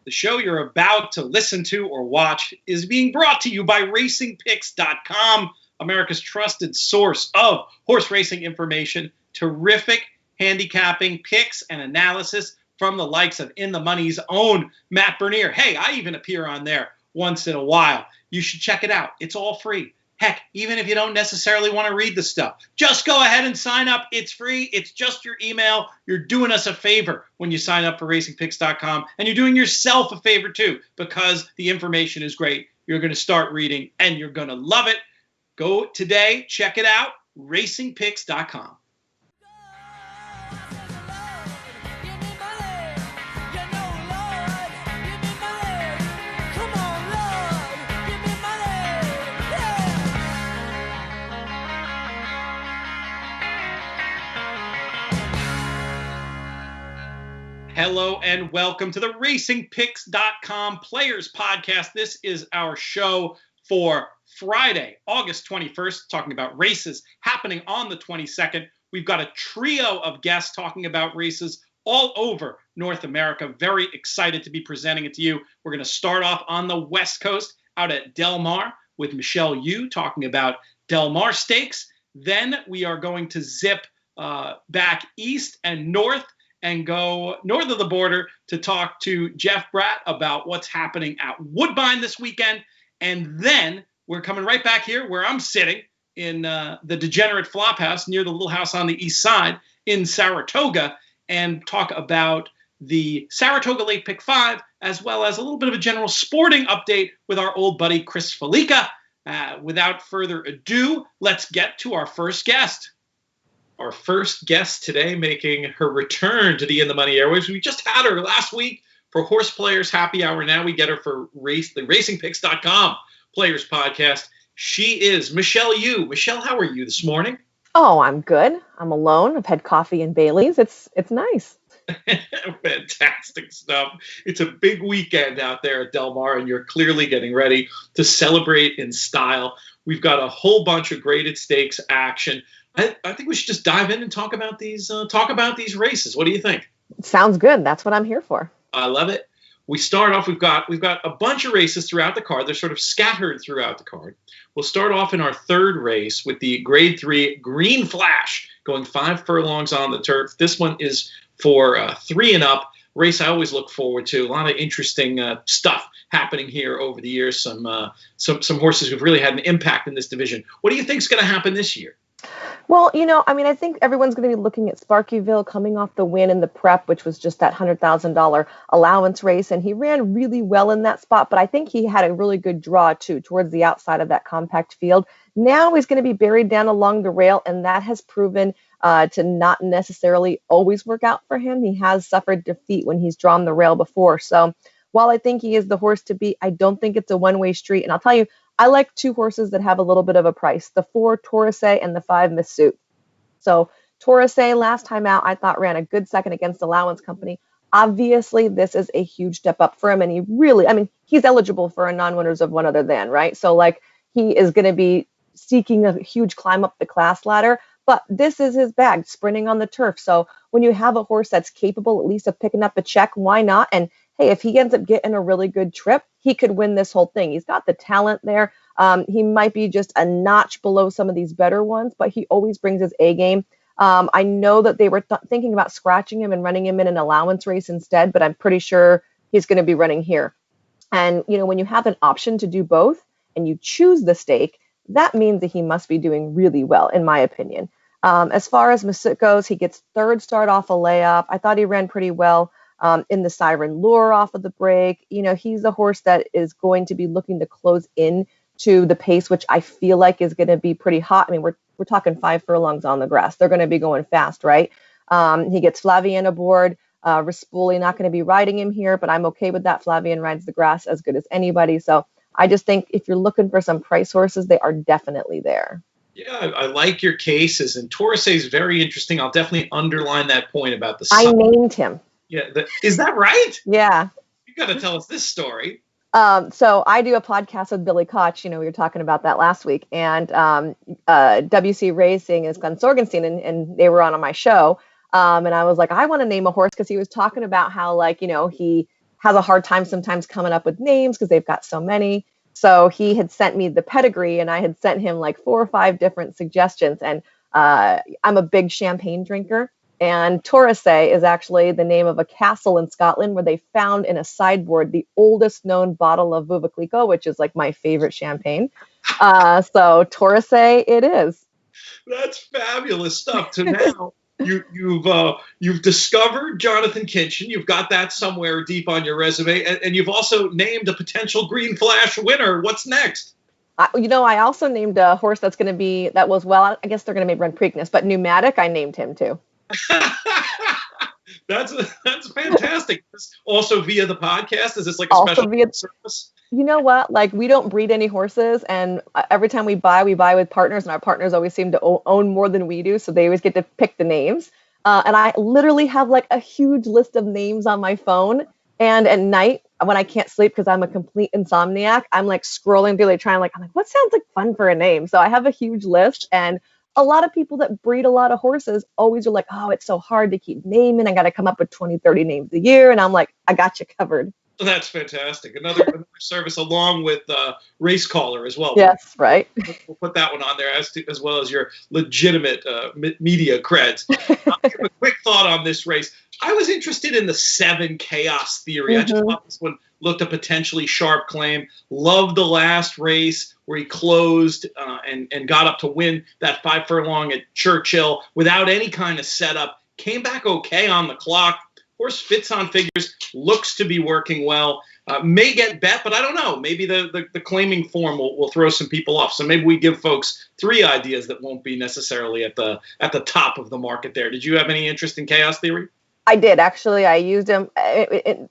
The show you're about to listen to or watch is being brought to you by racingpicks.com, America's trusted source of horse racing information, terrific handicapping picks and analysis from the likes of In the Money's own Matt Bernier. Hey, I even appear on there once in a while. You should check it out. It's all free. Heck, even if you don't necessarily want to read the stuff, just go ahead and sign up. It's free. It's just your email. You're doing us a favor when you sign up for racingpicks.com, and you're doing yourself a favor too, because the information is great. You're going to start reading, and you're going to love it. Go today. Check it out. racingpicks.com. Hello and welcome to the racingpicks.com Players Podcast. This is our show for Friday, August 21st, talking about races happening on the 22nd. We've got a trio of guests talking about races all over North America. Very excited to be presenting it to you. We're going to start off on the West Coast out at Del Mar with Michelle Yu talking about Del Mar Stakes. Then we are going to zip back east and north and go north of the border to talk to Jeff Bratt about what's happening at Woodbine this weekend. And then we're coming right back here where I'm sitting in the Degenerate Flophouse near the little house on the east side in Saratoga and talk about the Saratoga Late Pick 5, as well as a little bit of a general sporting update with our old buddy Chris Fallica. Without further ado, let's get to our first guest. Our first guest today making her return to the In the Money airwaves. We just had her last week for Horse Players Happy Hour. Now we get her for the racingpicks.com Players Podcast. She is Michelle Yu. Michelle, how are you this morning? Oh, I'm good. I'm alone. I've had coffee and Bailey's. It's nice. Fantastic stuff. It's a big weekend out there at Del Mar, and you're clearly getting ready to celebrate in style. We've got a whole bunch of graded stakes action. I think we should just dive in and talk about these races. What do you think? Sounds good. That's what I'm here for. I love it. We start off. We've got a bunch of races throughout the card. They're sort of scattered throughout the card. We'll start off in our third race with the Grade 3 Green Flash, going 5 furlongs on the turf. This one is for 3 and up. Race I always look forward to. A lot of interesting stuff happening here over the years. Some horses who've really had an impact in this division. What do you think is going to happen this year? Well, I think everyone's going to be looking at Sparkyville coming off the win in the prep, which was just that $100,000 allowance race. And he ran really well in that spot, but I think he had a really good draw too, towards the outside of that compact field. Now he's going to be buried down along the rail, and that has proven to not necessarily always work out for him. He has suffered defeat when he's drawn the rail before. So while I think he is the horse to beat, I don't think it's a one-way street. And I'll tell you, I like 2 horses that have a little bit of a price, the 4 Taurusay and the 5 Miss Suit. So Taurusay last time out, I thought ran a good second against Allowance Company. Obviously, this is a huge step up for him. And he really, he's eligible for a non-winners of one other than, right? So he is going to be seeking a huge climb up the class ladder. But this is his bag, sprinting on the turf. So when you have a horse that's capable at least of picking up a check, why not? And hey, if he ends up getting a really good trip, he could win this whole thing. He's got the talent there. He might be just a notch below some of these better ones, but he always brings his A game. I know that they were thinking about scratching him and running him in an allowance race instead, but I'm pretty sure he's going to be running here. And, when you have an option to do both and you choose the stake, that means that he must be doing really well, in my opinion. As far as Masut goes, he gets 3rd start off a layoff. I thought he ran pretty well. In the Siren Lure off of the break. He's a horse that is going to be looking to close in to the pace, which I feel like is going to be pretty hot. We're talking 5 furlongs on the grass. They're going to be going fast, right? He gets Flavien aboard. Rispoli not going to be riding him here, but I'm okay with that. Flavien rides the grass as good as anybody. So I just think if you're looking for some price horses, they are definitely there. Yeah, I like your cases. And Taurusay is very interesting. I'll definitely underline that point about the I named him. Yeah, is that right? Yeah. You got to tell us this story. So I do a podcast with Billy Koch. We were talking about that last week. And WC Racing is Glenn Sorgenstein, and they were on my show. And I was like, I want to name a horse because he was talking about how, he has a hard time sometimes coming up with names because they've got so many. So he had sent me the pedigree, and I had sent him like 4 or 5 different suggestions. And I'm a big champagne drinker. And Torsay is actually the name of a castle in Scotland where they found in a sideboard the oldest known bottle of Veuve, which is like my favorite champagne. So Torsay it is. That's fabulous stuff. So now you've discovered Jonathan Kinchin. You've got that somewhere deep on your resume, and you've also named a potential Green Flash winner. What's next? I also named a horse that's going to be I guess they're going to maybe run Preakness, but Pneumatic. I named him too. That's fantastic. Also via the podcast. Is this like a special service? You know what? Like, we don't breed any horses, and every time we buy with partners, and our partners always seem to own more than we do, so they always get to pick the names. And I literally have like a huge list of names on my phone. And at night, when I can't sleep because I'm a complete insomniac, I'm like scrolling through, I'm like, what sounds like fun for a name? So I have a huge list, and a lot of people that breed a lot of horses always are like, oh, it's so hard to keep naming. I got to come up with 20, 30 names a year. And I'm like, I got you covered. That's fantastic. Another service along with Race Caller as well. Yes, right. We'll put that one on there as well as your legitimate media creds. I'll give a quick thought on this race. I was interested in the 7 Chaos Theory. I just thought this one looked a potentially sharp claim. Loved the last race where he closed and got up to win that 5 furlong at Churchill without any kind of setup. Came back okay on the clock. Horse fits on figures, looks to be working well. May get bet, but I don't know. Maybe the claiming form will throw some people off. So maybe we give folks 3 ideas that won't be necessarily at the top of the market there. Did you have any interest in Chaos Theory? I did, actually. I used him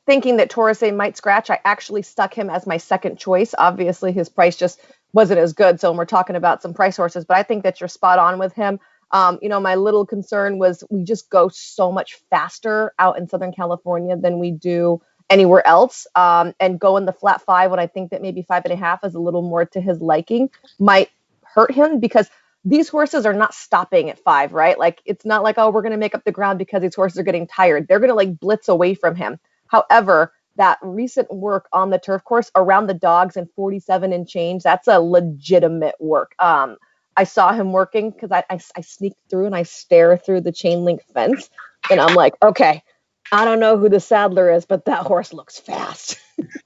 thinking that Torsay might scratch. I actually stuck him as my second choice. Obviously, his price just wasn't as good. So we're talking about some price horses, but I think that you're spot on with him. My little concern was we just go so much faster out in Southern California than we do anywhere else. And go in the flat 5 when I think that maybe 5.5 is a little more to his liking might hurt him, because these horses are not stopping at 5, right? Like, it's not like, oh, we're going to make up the ground because these horses are getting tired. They're going to like blitz away from him. However, that recent work on the turf course around the dogs and 47 and change, that's a legitimate work. I saw him working because I sneaked through and I stare through the chain link fence, and I'm like, okay, I don't know who the saddler is, but that horse looks fast.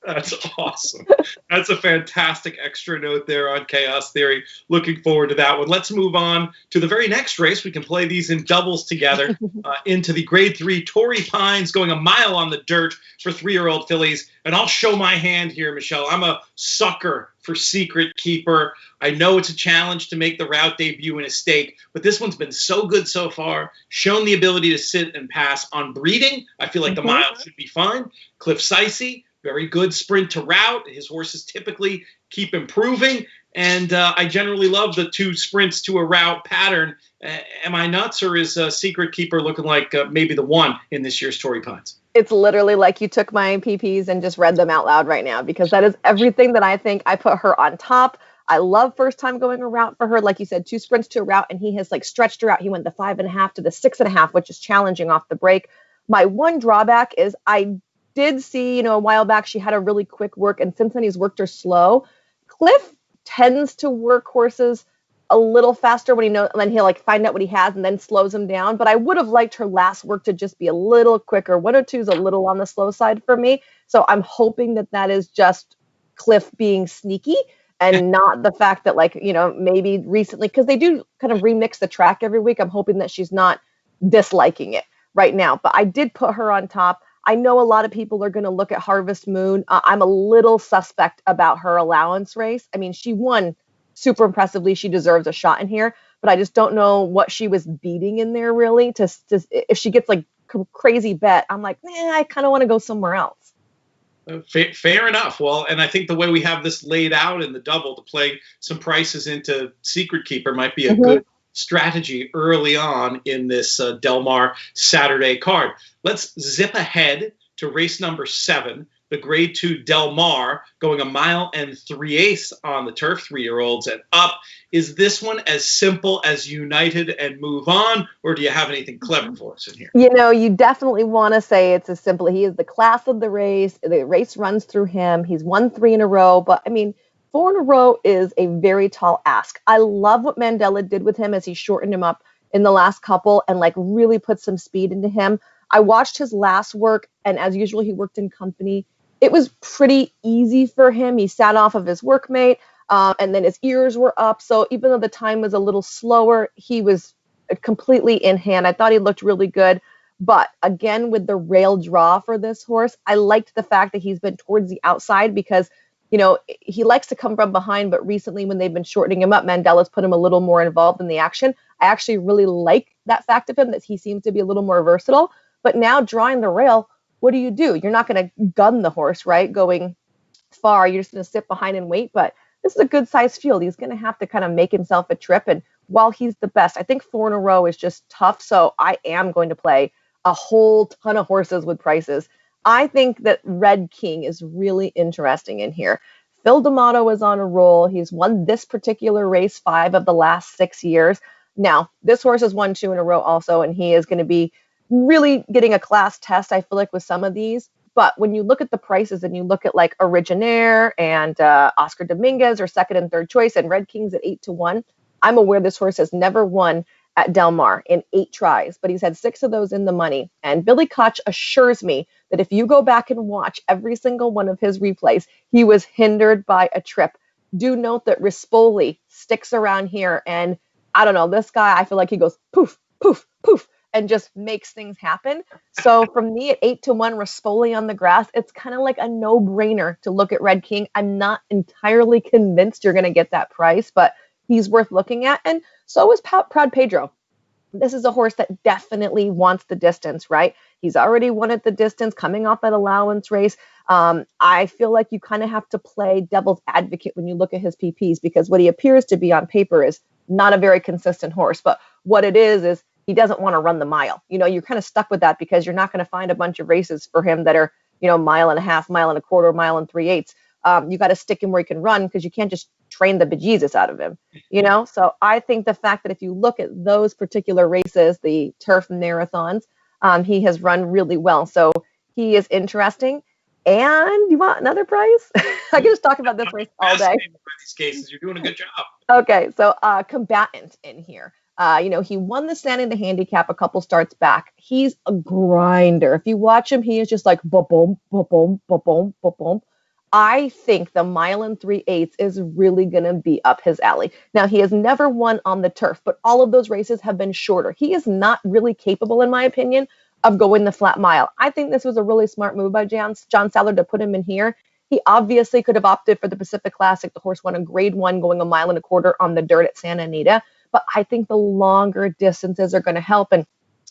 That's awesome. That's a fantastic extra note there on Chaos Theory. Looking forward to that one. Let's move on to the very next race. We can play these in doubles together into the Grade 3 Torrey Pines, going a mile on the dirt for 3-year-old fillies. And I'll show my hand here, Michelle. I'm a sucker for Secret Keeper. I know it's a challenge to make the route debut in a stake, but this one's been so good so far. Shown the ability to sit and pass on breeding. I feel like the mile should be fine. Cliff Sicey, very good sprint to route. His horses typically keep improving, and I generally love the 2 sprints to a route pattern. Am I nuts, or is Secret Keeper looking like maybe the one in this year's Torrey Pines? It's literally like you took my PPs and just read them out loud right now, because that is everything that I think. I put her on top. I love first time going a route for her. Like you said, 2 sprints to a route, and he has like stretched her out. He went the 5.5 to the 6.5, which is challenging off the break. My one drawback is I did see, a while back, she had a really quick work, and since then he's worked her slow. Cliff tends to work horses a little faster when then he'll like find out what he has and then slows him down. But I would have liked her last work to just be a little quicker. 102 is a little on the slow side for me. So I'm hoping that is just Cliff being sneaky and not the fact that maybe recently, because they do kind of remix the track every week. I'm hoping that she's not disliking it right now, but I did put her on top. I know a lot of people are going to look at Harvest Moon. I'm a little suspect about her allowance race. I mean, she won super impressively. She deserves a shot in here, but I just don't know what she was beating in there really. To if she gets like crazy bet, I'm like, I kind of want to go somewhere else. Fair enough. Well, and I think the way we have this laid out in the double to play some prices into Secret Keeper might be a good strategy early on in this Del Mar Saturday card. Let's zip ahead to to race number 7, the Grade 2 Del Mar, going 1 mile and 3/8 on the turf, 3-year-olds and up. Is this one as simple as United and move on, or do you have anything clever for us in here? You know, you definitely want to say it's as simple. He is the class of the race. The race runs through him. He's won 3 in a row, but I mean, 4 in a row is a very tall ask. I love what Mandela did with him as he shortened him up in the last couple and like really put some speed into him. I watched his last work, and as usual, he worked in company. It was pretty easy for him. He sat off of his workmate, and then his ears were up. So even though the time was a little slower, he was completely in hand. I thought he looked really good. But again, with the rail draw for this horse, I liked the fact that he's been towards the outside because, you know, he likes to come from behind. But recently, when they've been shortening him up, Mandela's put him a little more involved in the action. I actually really like that fact of him, that he seems to be a little more versatile. But now drawing the rail, what do? You're not going to gun the horse, right? Going far, you're just going to sit behind and wait. But this is a good sized field. He's going to have to kind of make himself a trip. And while he's the best, I think 4 in a row is just tough. So I am going to play a whole ton of horses with prices. I think that Red King is really interesting in here. Phil D'Amato is on a roll. He's won this particular race 5 of the last 6 years. Now, this horse has won 2 in a row also, and he is going to be really getting a class test, I feel like, with some of these. But when you look at the prices and you look at like Originaire and Oscar Dominguez or second and third choice, and Red King's at 8-1, I'm aware this horse has never won at Del Mar in 8 tries, but he's had 6 of those in the money. And Billy Koch assures me that if you go back and watch every single one of his replays, he was hindered by a trip. Do note that Rispoli sticks around here, and I don't know, this guy, I feel like he goes poof, poof, poof, and just makes things happen. So for me at 8-1 Rispoli on the grass, it's kind of like a no-brainer to look at Red King. I'm not entirely convinced you're going to get that price, but he's worth looking at. And so is Proud Pedro. This is a horse that definitely wants the distance, right? He's already won at the distance, coming off that allowance race. I feel like you kind of have to play devil's advocate when you look at his PPs, because what he appears to be on paper is not a very consistent horse. But what it is he doesn't want to run the mile. You know, you're kind of stuck with that because you're not going to find a bunch of races for him that are, you know, 1.5 miles, 1.25 miles, 1 mile and 3/8. You got to stick him where he can run, because you can't just train the bejesus out of him, you know? So I think the fact that if you look at those particular races, the turf marathons, he has run really well. So he is interesting. And you want another prize? I can just talk about this race all day. These cases, you're doing a good job. Okay, so Combatant in here. You know, he won the standing the handicap a couple starts back. He's a grinder. If you watch him, he is just like ba-boom, ba-boom, ba-boom, ba-boom. I think the 1 mile and 3/8 is really going to be up his alley. Now, he has never won on the turf, but all of those races have been shorter. He is not really capable, in my opinion, of going the flat mile. I think this was a really smart move by John Sallard to put him in here. He obviously could have opted for the Pacific Classic. The horse won a grade 1 going 1.25 miles on the dirt at Santa Anita. But I think the longer distances are going to help. And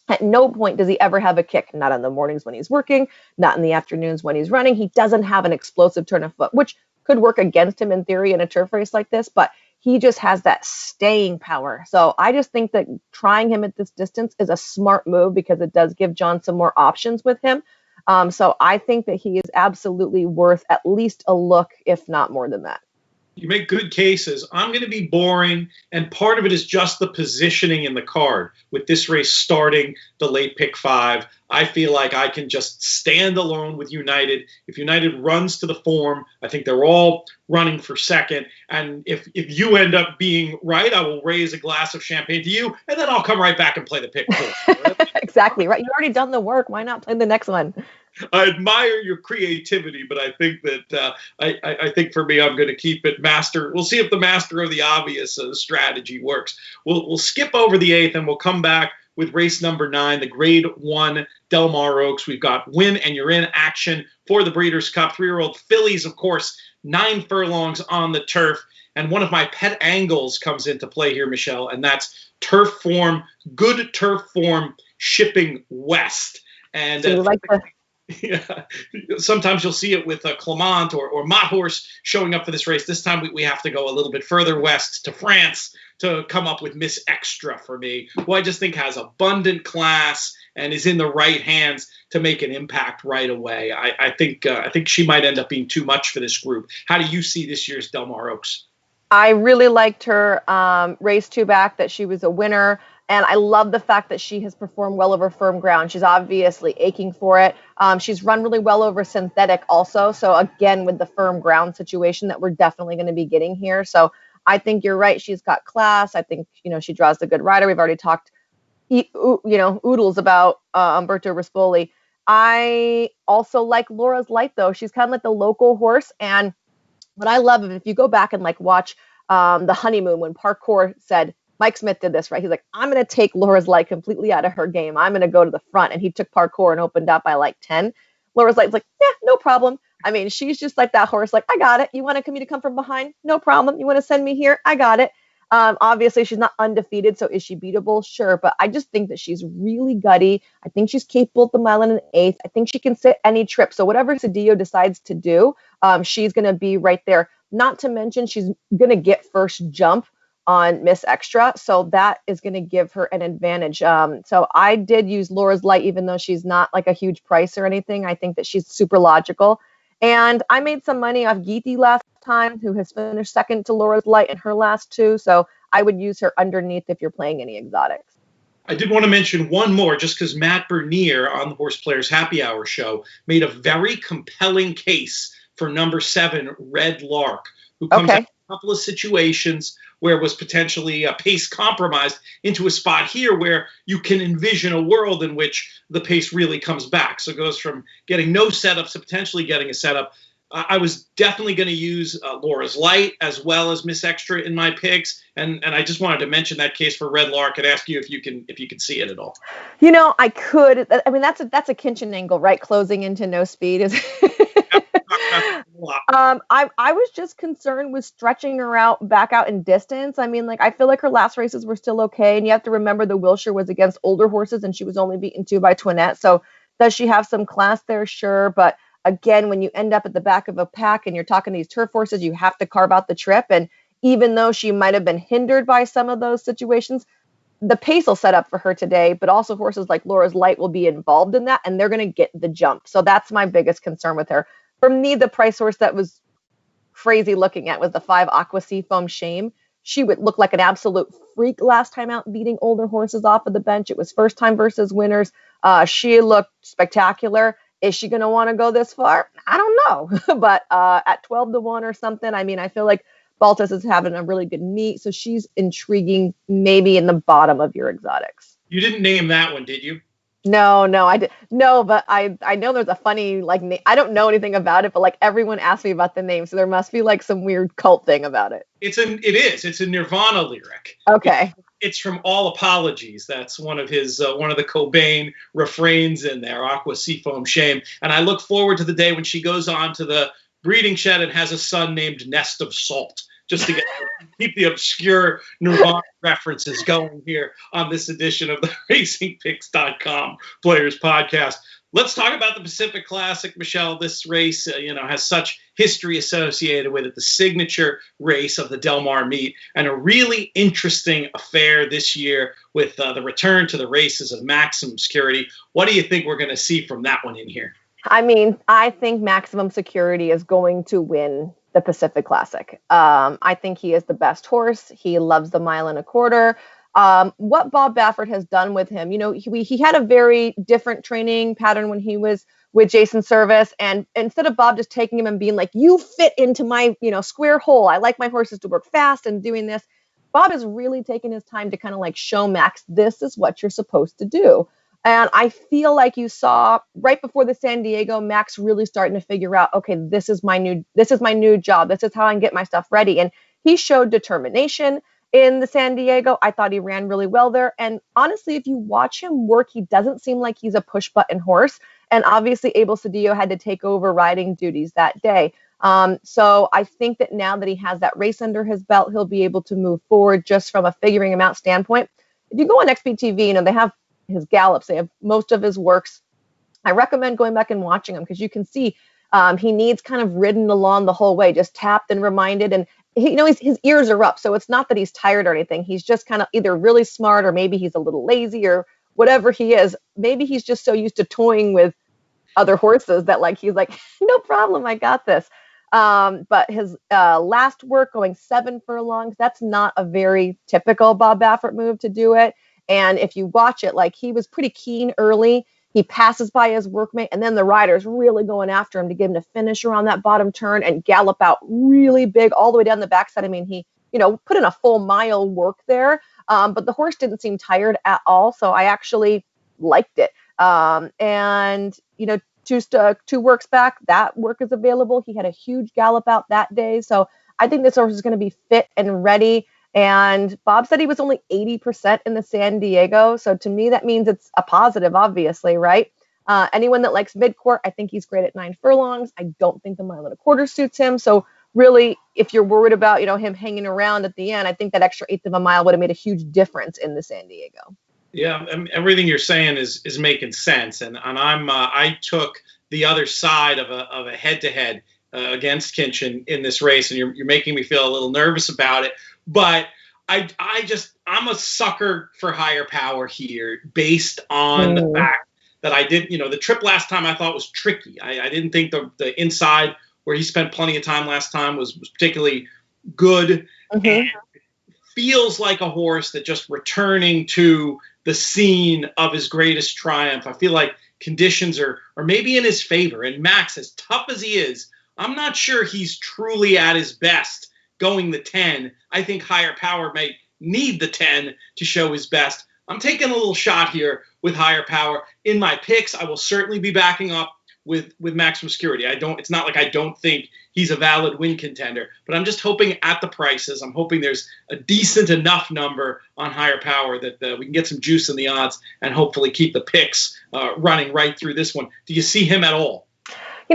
at no point does he ever have a kick. Not in the mornings when he's working, not in the afternoons when he's running. He doesn't have an explosive turn of foot, which could work against him in theory in a turf race like this. But he just has that staying power. So I just think that trying him at this distance is a smart move, because it does give John some more options with him. So I think that he is absolutely worth at least a look, if not more than that. You make good cases. I'm going to be boring, and part of it is just the positioning in the card. With this race starting the late pick 5, I feel like I can just stand alone with United. If United runs to the form, I think they're all running for second. And if you end up being right, I will raise a glass of champagne to you, and then I'll come right back and play the pick 4. Exactly, right. You've already done the work. Why not play the next one? I admire your creativity, but I think that I think for me, I'm going to keep it master. We'll see if the master of the obvious strategy works. We'll skip over the 8th, and we'll come back with race number 9, the Grade 1 Del Mar Oaks. We've got win and you're in action for the Breeders' Cup. 3-year-old fillies, of course, 9 furlongs on the turf. And one of my pet angles comes into play here, Michelle, and that's turf form, good turf form, shipping west. And so you like the yeah, sometimes you'll see it with Clement or Mott Horse showing up for this race. This time we have to go a little bit further west to France to come up with Miss Extra for me, who I just think has abundant class and is in the right hands to make an impact right away. I think she might end up being too much for this group. How do you see this year's Del Mar Oaks? I really liked her race 2 back, that she was a winner. And I love the fact that she has performed well over firm ground. She's obviously aching for it. She's run really well over synthetic also. So again, with the firm ground situation that we're definitely going to be getting here. So I think you're right. She's got class. I think, she draws a good rider. We've already talked, oodles about Umberto Rispoli. I also like Laura's Light, though. She's kind of like the local horse. And what I love, if you go back and watch the honeymoon, when Parkour said, Mike Smith did this, right? He's like, I'm going to take Laura's Light completely out of her game. I'm going to go to the front. And he took Parkour and opened up by 10. Laura's Light's like, yeah, no problem. I mean, she's just like that horse. Like, I got it. You want me to come from behind? No problem. You want to send me here? I got it. Obviously, she's not undefeated. So is she beatable? Sure. But I just think that she's really gutty. I think she's capable of the mile and an eighth. I think she can sit any trip. So whatever Cedillo decides to do, she's going to be right there. Not to mention, she's going to get first jump on Miss Extra. So that is going to give her an advantage. So I did use Laura's Light, even though she's not a huge price or anything. I think that she's super logical. And I made some money off Geethi last time, who has finished second to Laura's Light in her last 2. So I would use her underneath if you're playing any exotics. I did want to mention one more, just because Matt Bernier on the Horse Players Happy Hour show made a very compelling case for number 7, Red Lark, who comes out of a couple of situations where it was potentially pace compromised into a spot here where you can envision a world in which the pace really comes back. So it goes from getting no setup to potentially getting a setup. I was definitely going to use Laura's Light as well as Miss Extra in my picks, and I just wanted to mention that case for Red Lark and ask you if you can see it at all. I could. I mean, that's a Kinchin angle, right? Closing into no speed is. I was just concerned with stretching her back out in distance. I mean, I feel like her last races were still okay, and you have to remember the Wilshire was against older horses, and she was only beaten 2 by Toinette. So does she have some class there? Sure, but again, when you end up at the back of a pack and you're talking to these turf horses, you have to carve out the trip. And even though she might have been hindered by some of those situations, the pace will set up for her today, but also horses like Laura's Light will be involved in that, and they're going to get the jump. So that's my biggest concern with her. For me, the price horse that was crazy looking at was the 5 Aqua Seafoam Shame. She would look like an absolute freak last time out, beating older horses off of the bench. It was first time versus winners. She looked spectacular. Is she going to want to go this far? I don't know. But at 12-1 or something, I mean, I feel like Baltus is having a really good meet. So she's intriguing, maybe in the bottom of your exotics. You didn't name that one, did you? No, I did. No, but I know there's a funny, name. I don't know anything about it, but everyone asked me about the name. So there must be some weird cult thing about it. It is. It's a Nirvana lyric. Okay. It's from All Apologies. That's one of his one of the Cobain refrains in there, Aqua Seafoam Shame. And I look forward to the day when she goes on to the breeding shed and has a son named Nest of Salt, just to keep the obscure Nirvana references going here on this edition of the RacingPicks.com Players Podcast. Let's talk about the Pacific Classic, Michelle. This race, has such history associated with it, the signature race of the Del Mar meet, and a really interesting affair this year with the return to the races of Maximum Security. What do you think we're going to see from that one in here? I mean, I think Maximum Security is going to win the Pacific Classic. I think he is the best horse. He loves the mile and a quarter. What Bob Baffert has done with him, he had a very different training pattern when he was with Jason Service. And instead of Bob just taking him and being like, you fit into my, square hole, I like my horses to work fast and doing this, Bob has really taken his time to kind of like show Max, this is what you're supposed to do. And I feel like you saw right before the San Diego, Max really starting to figure out, okay, this is my new job. This is how I can get my stuff ready. And he showed determination in the San Diego. I thought he ran really well there. And honestly, if you watch him work, he doesn't seem like he's a push button horse. And obviously Abel Cedillo had to take over riding duties that day. So I think that now that he has that race under his belt, he'll be able to move forward just from a figuring him out standpoint. If you go on XBTV, they have his gallops, they have most of his works. I recommend going back and watching them because you can see he needs kind of ridden along the whole way, just tapped and reminded. And his ears are up. So it's not that he's tired or anything. He's just kind of either really smart or maybe he's a little lazy or whatever he is. Maybe he's just so used to toying with other horses that like he's like, no problem, I got this. But his last work going 7 furlongs, that's not a very typical Bob Baffert move to do it. And if you watch it, like he was pretty keen early. He passes by his workmate, and then the rider's really going after him to get him to finish around that bottom turn and gallop out really big all the way down the backside. I mean, he, put in a full mile work there, but the horse didn't seem tired at all. So I actually liked it. And, two works back, that work is available. He had a huge gallop out that day. So I think this horse is going to be fit and ready. And Bob said he was only 80% in the San Diego. So to me, that means it's a positive, obviously, right? Anyone that likes midcourt, I think he's great at 9 furlongs. I don't think the 1.25 miles suits him. So really, if you're worried about, him hanging around at the end, I think that extra 1/8 of a mile would have made a huge difference in the San Diego. Yeah, everything you're saying is making sense, and I took the other side of a head-to-head against Kinchin in this race, and you're making me feel a little nervous about it. But I'm a sucker for higher power here, based on the fact that I did, the trip last time I thought was tricky. I didn't think the inside where he spent plenty of time last time was particularly good. Mm-hmm. And feels like a horse that just returning to the scene of his greatest triumph. I feel like conditions are maybe in his favor. And Max, as tough as he is, I'm not sure he's truly at his best going the 10. I think higher power may need the 10 to show his best. I'm taking a little shot here with higher power. In my picks, I will certainly be backing up with Maximum Security. It's not like I don't think he's a valid win contender, but I'm just hoping at the prices, I'm hoping there's a decent enough number on higher power that we can get some juice in the odds and hopefully keep the picks running right through this one. Do you see him at all?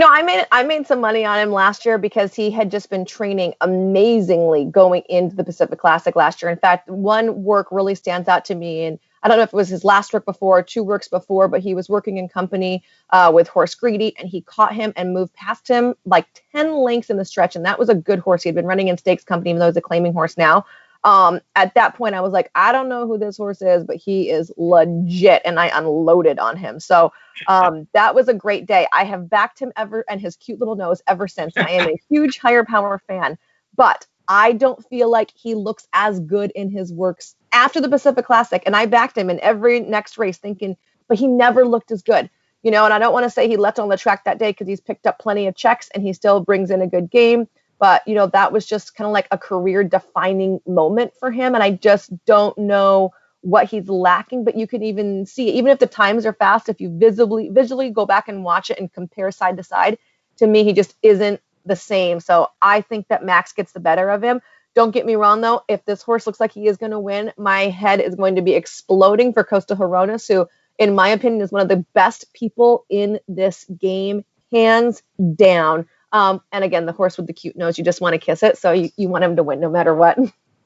I made some money on him last year because he had just been training amazingly going into the Pacific Classic last year. In fact, one work really stands out to me, and I don't know if it was his last work before or 2 works before, but he was working in company with Horse Greedy, and he caught him and moved past him like 10 lengths in the stretch, and that was a good horse. He had been running in stakes company, even though he's a claiming horse now. At that point, I was like, I don't know who this horse is, but he is legit, and I unloaded on him. So that was a great day. I have backed him ever and his cute little nose ever since. I am a huge higher power fan, but I don't feel like he looks as good in his works after the Pacific Classic. And I backed him in every next race thinking, but he never looked as good, and I don't want to say he left on the track that day because he's picked up plenty of checks and he still brings in a good game. But, that was just kind of like a career defining moment for him. And I just don't know what he's lacking, but you can even see, even if the times are fast, if you visually go back and watch it and compare side to side, to me, he just isn't the same. So I think that Max gets the better of him. Don't get me wrong, though. If this horse looks like he is going to win, my head is going to be exploding for Costa Horonas, who, in my opinion, is one of the best people in this game, hands down. And again, the horse with the cute nose, you just want to kiss it. So you want him to win no matter what.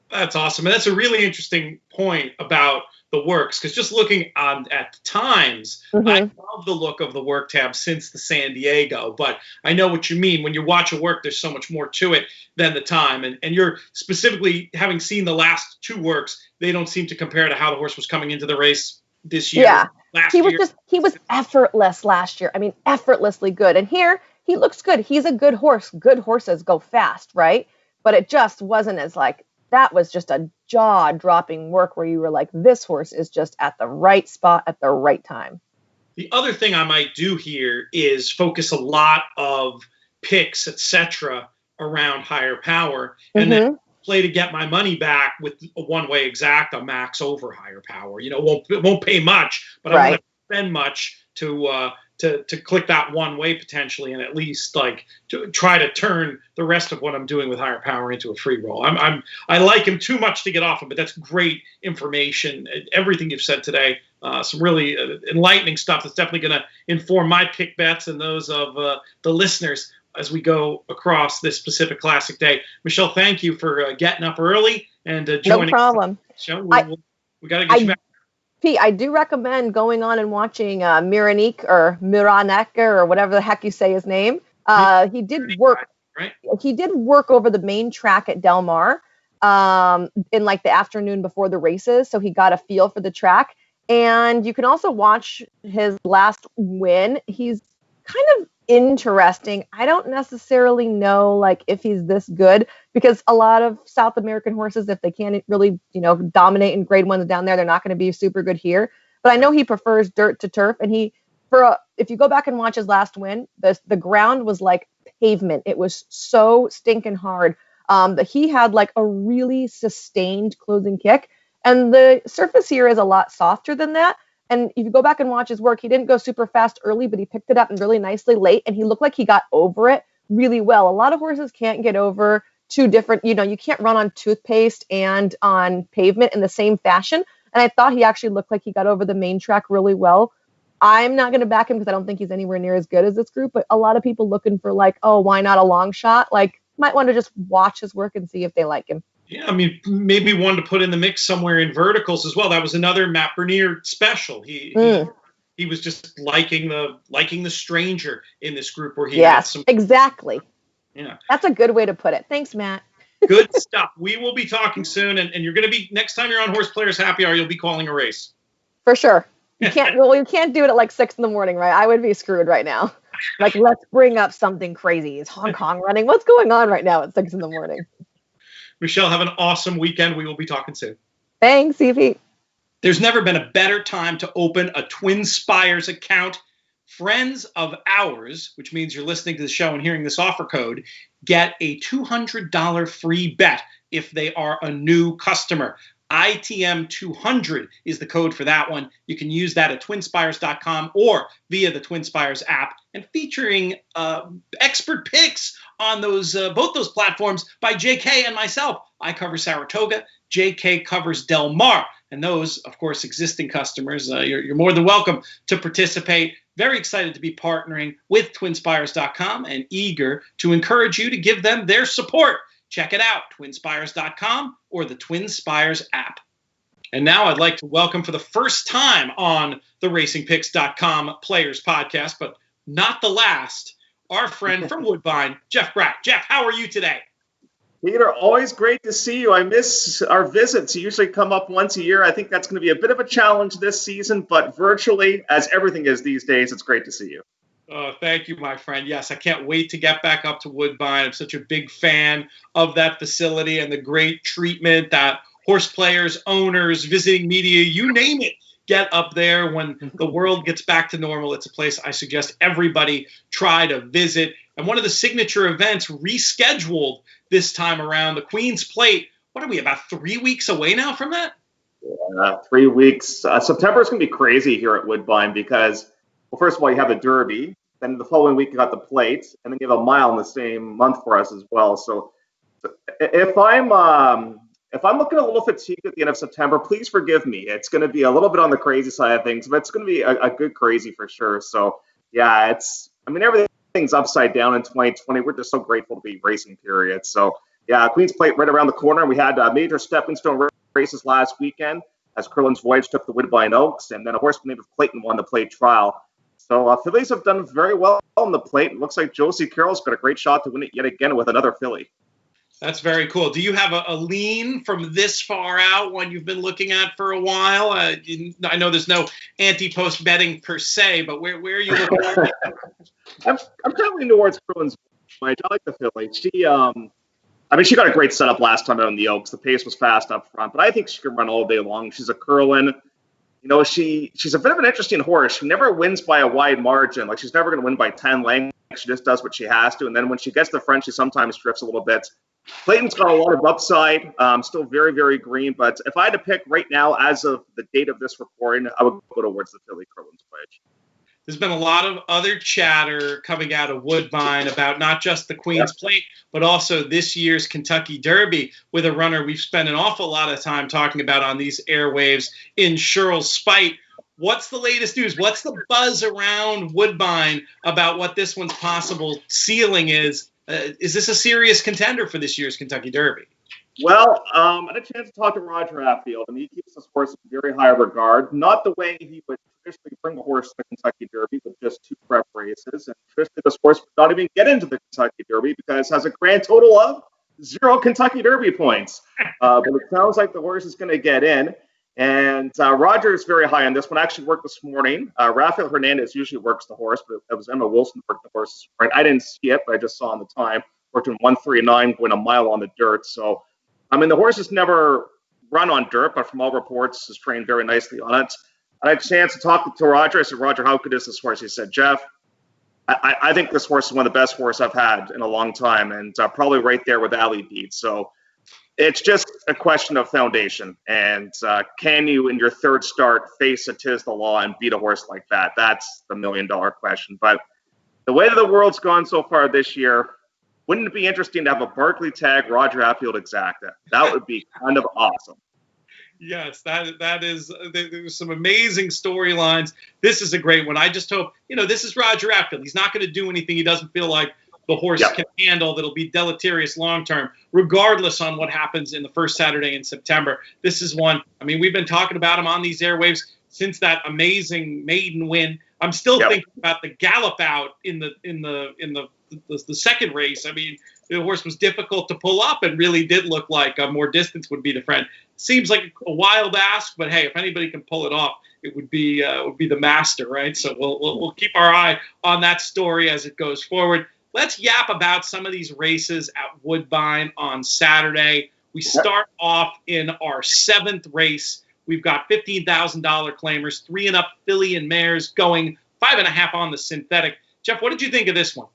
That's awesome. And that's a really interesting point about the works, because just looking at the times, I love the look of the work tab since the San Diego, but I know what you mean. When you watch a work, there's so much more to it than the time. And you're specifically having seen the last 2 works, they don't seem to compare to how the horse was coming into the race this year. Yeah, he was effortless last year. I mean, effortlessly good. And here he looks good. He's a good horse. Good horses go fast, right? But it just wasn't as like, that was just a jaw-dropping work where you were like, this horse is just at the right spot at the right time. The other thing I might do here is focus a lot of picks, etc., around higher power, and then play to get my money back with a one-way exact on Max over higher power. It won't pay much, but I won't spend much to click that one way potentially, and at least like to try to turn the rest of what I'm doing with higher power into a free roll. I like him too much to get off him, but that's great information. Everything you've said today, some really enlightening stuff that's definitely going to inform my pick bets and those of the listeners as we go across this Pacific Classic day. Michelle, thank you for getting up early and joining. No problem. The show. We got to get you back. Pete, I do recommend going on and watching Miranek or whatever the heck you say his name. He did work. right? He did work over the main track at Del Mar in like the afternoon before the races, so he got a feel for the track. And you can also watch his last win. He's kind of interesting. I don't necessarily know like if he's this good, because a lot of South American horses, if they can't really, dominate in grade ones down there, they're not going to be super good here. But I know he prefers dirt to turf, and if you go back and watch his last win, the ground was like pavement. It was so stinking hard that he had like a really sustained closing kick. And the surface here is a lot softer than that. And if you go back and watch his work, he didn't go super fast early, but he picked it up and really nicely late. And he looked like he got over it really well. A lot of horses can't get over two different, you can't run on toothpaste and on pavement in the same fashion. And I thought he actually looked like he got over the main track really well. I'm not going to back him because I don't think he's anywhere near as good as this group. But a lot of people looking for like, oh, why not a long shot? Like, might want to just watch his work and see if they like him. Yeah, I mean, maybe one to put in the mix somewhere in verticals as well. That was another Matt Bernier special. He was just liking the stranger in this group where he had some. Exactly. Yeah, that's a good way to put it. Thanks, Matt. Good stuff. We will be talking soon, and you're going to be next time you're on Horse Players Happy Hour, you'll be calling a race for sure. You can't do it at like 6 a.m, right? I would be screwed right now. Like, let's bring up something crazy. Is Hong Kong running? What's going on right now at 6 a.m? Michelle, have an awesome weekend. We will be talking soon. Thanks, Evie. There's never been a better time to open a Twin Spires account. Friends of ours, which means you're listening to the show and hearing this offer code, get a $200 free bet if they are a new customer. ITM200 is the code for that one. You can use that at twinspires.com or via the Twin Spires app, and featuring expert picks on both those platforms by JK and myself. I cover Saratoga. JK covers Del Mar. And those, of course, existing customers, you're more than welcome to participate. Very excited to be partnering with twinspires.com and eager to encourage you to give them their support. Check it out, twinspires.com or the Twin Spires app. And now I'd like to welcome for the first time on the racingpicks.com Players Podcast, but not the last, our friend from Woodbine, Jeff Bratt. Jeff, how are you today? Peter, always great to see you. I miss our visits. You usually come up once a year. I think that's going to be a bit of a challenge this season, but virtually, as everything is these days, it's great to see you. Thank you, my friend. Yes, I can't wait to get back up to Woodbine. I'm such a big fan of that facility and the great treatment that horse players, owners, visiting media, you name it, get up there when the world gets back to normal. It's a place I suggest everybody try to visit. And one of the signature events rescheduled this time around, the Queen's Plate. What are we, about 3 weeks away now from that? Yeah, 3 weeks. September is going to be crazy here at Woodbine because, well, first of all, you have the Derby. Then the following week, you got the Plate. And then you have a mile in the same month for us as well. So if I'm looking a little fatigued at the end of September, please forgive me. It's going to be a little bit on the crazy side of things, but it's going to be a good crazy for sure. So, yeah, everything's upside down in 2020. We're just so grateful to be racing, period. So, yeah, Queen's Plate right around the corner. We had major stepping stone races last weekend as Curlin's Voyage took the Woodbine Oaks, and then a horse named Clayton won the Plate Trial. So, fillies have done very well on the Plate. It looks like Josie Carroll's got a great shot to win it yet again with another filly. That's very cool. Do you have a lean from this far out, one you've been looking at for a while? I know there's no anti-post betting per se, but where are you looking at? I'm currently towards Curlin's Voyage. I like the filly. She got a great setup last time out on the Oaks. The pace was fast up front, but I think she can run all day long. She's a Curlin. She's a bit of an interesting horse. She never wins by a wide margin. Like, she's never going to win by 10 lengths. She just does what she has to. And then when she gets the front, she sometimes drifts a little bit. Clayton's got a lot of upside. Still very, very green. But if I had to pick right now, as of the date of this recording, I would go towards the filly Curlin's Voyage. There's been a lot of other chatter coming out of Woodbine about not just the Queen's Plate, but also this year's Kentucky Derby with a runner we've spent an awful lot of time talking about on these airwaves in Sherrill Spite. What's the latest news? What's the buzz around Woodbine about what this one's possible ceiling is? Is this a serious contender for this year's Kentucky Derby? Well, I had a chance to talk to Roger Hatfield, and he keeps this horse in very high regard. Not the way he would traditionally bring a horse to the Kentucky Derby with just 2 prep races. And traditionally, this horse would not even get into the Kentucky Derby because it has a grand total of 0 Kentucky Derby points. But it sounds like the horse is going to get in. And Roger is very high on this one. I actually worked this morning. Rafael Hernandez usually works the horse, but it was Emma Wilson who worked the horse. Right? I didn't see it, but I just saw on the time. Worked in 1:39, going a mile on the dirt. So I mean, the horse has never run on dirt, but from all reports, has trained very nicely on it. I had a chance to talk to Roger. I said, Roger, how good is this horse? He said, Jeff, I think this horse is one of the best horses I've had in a long time, and probably right there with Ali Beat. So it's just a question of foundation. And can you, in your third start, face a Tis the Law and beat a horse like that? That's the million-dollar question. But the way that the world's gone so far this year, wouldn't it be interesting to have a Barkley tag Roger Hatfield exacta? That would be kind of awesome. Yes, that is. There's some amazing storylines. This is a great one. I just hope, this is Roger Hatfield. He's not going to do anything he doesn't feel like the horse can handle that'll be deleterious long term, regardless on what happens in the first Saturday in September. This is one. I mean, we've been talking about him on these airwaves since that amazing maiden win. I'm still thinking about the gallop out in the second race. I mean, the horse was difficult to pull up and really did look like more distance would be the friend. Seems like a wild ask, but hey, if anybody can pull it off, it would be the master, right? So we'll keep our eye on that story as it goes forward. Let's yap about some of these races at Woodbine on Saturday. We start off in our 7th race. We've got $15,000 claimers, 3 and up filly and mares going 5.5 on the synthetic. Jeff, what did you think of this one?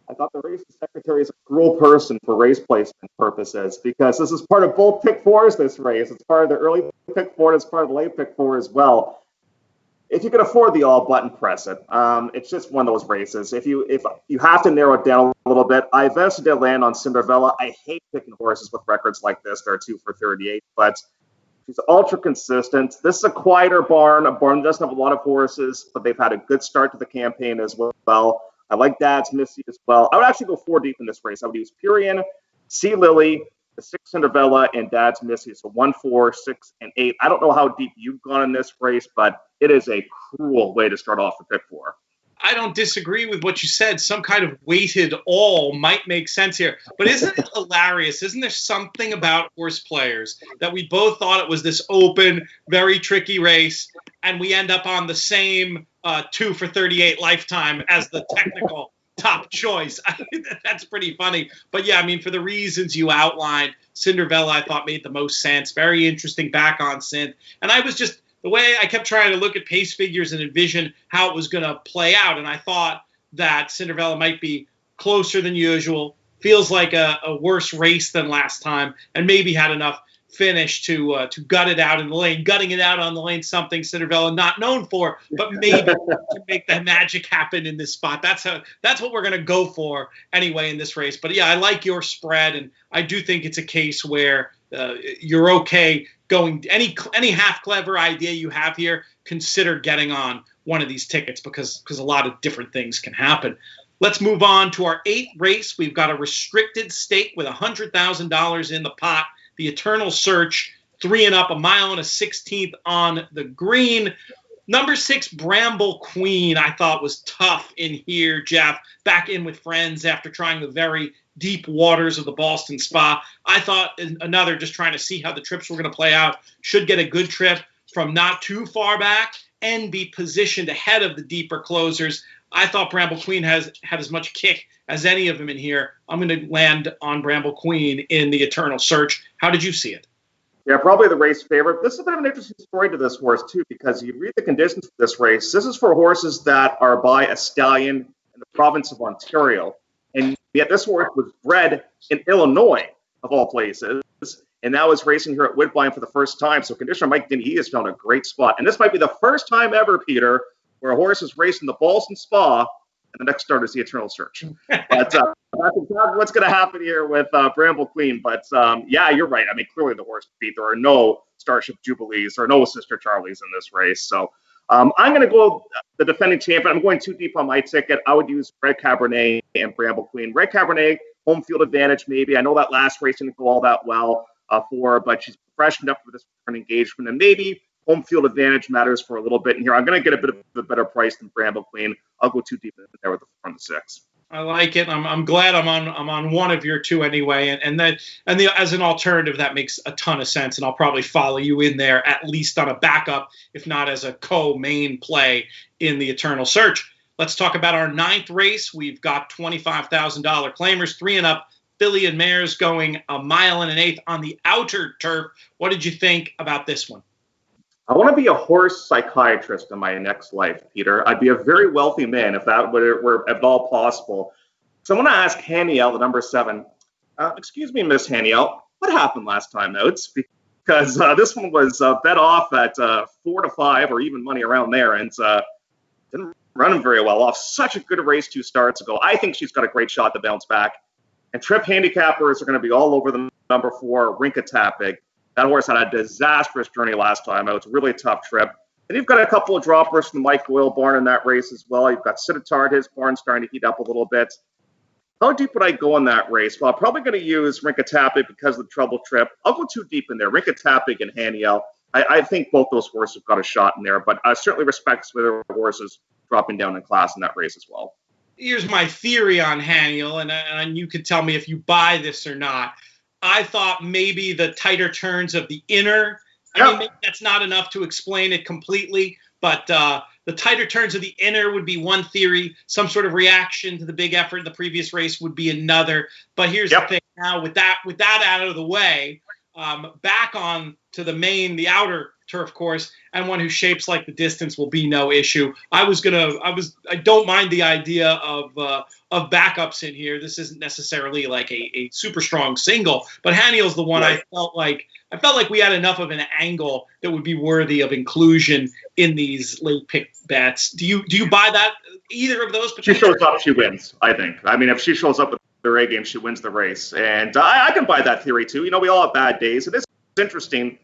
I thought the race secretary is a cruel person for race placement purposes because this is part of both pick fours, this race. It's part of the early pick four and it's part of the late pick four as well. If you can afford the all button, press it. It's just one of those races. If you have to narrow it down a little bit, I eventually did land on Cinderella. I hate picking horses with records like this. They're 2 for 38, but she's ultra consistent. This is a quieter barn. A barn that doesn't have a lot of horses, but they've had a good start to the campaign as well. I like Dad's Missy as well. I would actually go 4 deep in this race. I would use Purian, Sea Lily, the 6 Cinderella, and Dad's Missy. So 1, 4, 6, and 8. I don't know how deep you've gone in this race, but it is a cruel way to start off the pick four. I don't disagree with what you said. Some kind of weighted all might make sense here. But isn't it hilarious? Isn't there something about horse players that we both thought it was this open, very tricky race, and we end up on the same 2 for 38 lifetime as the technical top choice? That's pretty funny. But yeah, I mean, for the reasons you outlined, Cinderella I thought made the most sense. Very interesting back on synth. And I was just, the way I kept trying to look at pace figures and envision how it was going to play out, and I thought that Cinderella might be closer than usual, feels like a worse race than last time, and maybe had enough finish to gut it out in the lane. Gutting it out on the lane, something Cinderella not known for, but maybe to make that magic happen in this spot. That's what we're going to go for anyway in this race. But yeah, I like your spread, and I do think it's a case where you're okay going any half clever idea you have here. Consider getting on one of these tickets because a lot of different things can happen. Let's move on to our 8th race. We've got a restricted stake with $100,000 in the pot. The Eternal Search, 3 and up, 1 mile and a 16th on the green. Number 6, Bramble Queen, I thought was tough in here, Jeff. Back in with friends after trying the very deep waters of the Boston Spa. I thought another, just trying to see how the trips were going to play out, should get a good trip from not too far back and be positioned ahead of the deeper closers. I thought Bramble Queen had as much kick as any of them in here. I'm going to land on Bramble Queen in the Eternal Search. How did you see it? Yeah, probably the race favorite. This is a bit of an interesting story to this horse, too, because you read the conditions for this race. This is for horses that are by a stallion in the province of Ontario. And yet this horse was bred in Illinois, of all places, and now is racing here at Woodbine for the first time. So Conditioner Mike Denny has found a great spot. And this might be the first time ever, Peter, where a horse is racing the Boston Spa, and the next start is the Eternal Search. But that's exactly what's going to happen here with Bramble Queen. But yeah, you're right. I mean, clearly the horse beat. There are no Starship Jubilees or no Sister Charlies in this race. So I'm going to go the defending champion. I'm going too deep on my ticket. I would use Red Cabernet and Bramble Queen. Red Cabernet home field advantage maybe. I know that last race didn't go all that well for her, but she's fresh enough for this engagement, and maybe home field advantage matters for a little bit in here. I'm going to get a bit of a better price than Bramble Queen. I'll go too deep in there with the front 6. I like it. I'm glad I'm on one of your two anyway, and as an alternative that makes a ton of sense, and I'll probably follow you in there at least on a backup, if not as a co-main play in the Eternal Search. Let's talk about our 9th race. We've got $25,000 claimers, 3 and up, filly and mares going a mile and an eighth on the outer turf. What did you think about this one? I want to be a horse psychiatrist in my next life, Peter. I'd be a very wealthy man if that were at all possible. So I want to ask Haniel, the number 7. Excuse me, Miss Haniel, what happened last time out? Because this one was bet off at 4 to 5 or even money around there, and didn't run him very well off such a good race 2 starts ago. I think she's got a great shot to bounce back. And trip handicappers are going to be all over the number 4, Rinka Tapig. That horse had a disastrous journey last time. It was a really tough trip. And you've got a couple of droppers from the Mike Doyle barn in that race as well. You've got Cititard, his barn starting to heat up a little bit. How deep would I go in that race? Well, I'm probably going to use Rinka Tapig because of the trouble trip. I'll go too deep in there. Rinka Tapig and Haniel. I think both those horses have got a shot in there, but I certainly respect the other horses dropping down in class in that race as well. Here's my theory on Haniel, and you can tell me if you buy this or not. I thought maybe the tighter turns of the inner, I mean, maybe that's not enough to explain it completely, but the tighter turns of the inner would be one theory. Some sort of reaction to the big effort in the previous race would be another. But here's the thing now, with that out of the way, back on to the outer turf course, and one who shapes like the distance will be no issue. I don't mind the idea of backups in here. This isn't necessarily like a super strong single, but Haniel's the one I felt like we had enough of an angle that would be worthy of inclusion in these late pick bets. Do you buy that, either of those? She shows up, she wins, I think. I mean, if she shows up with her A game, she wins the race. And I can buy that theory too. We all have bad days. It is interesting.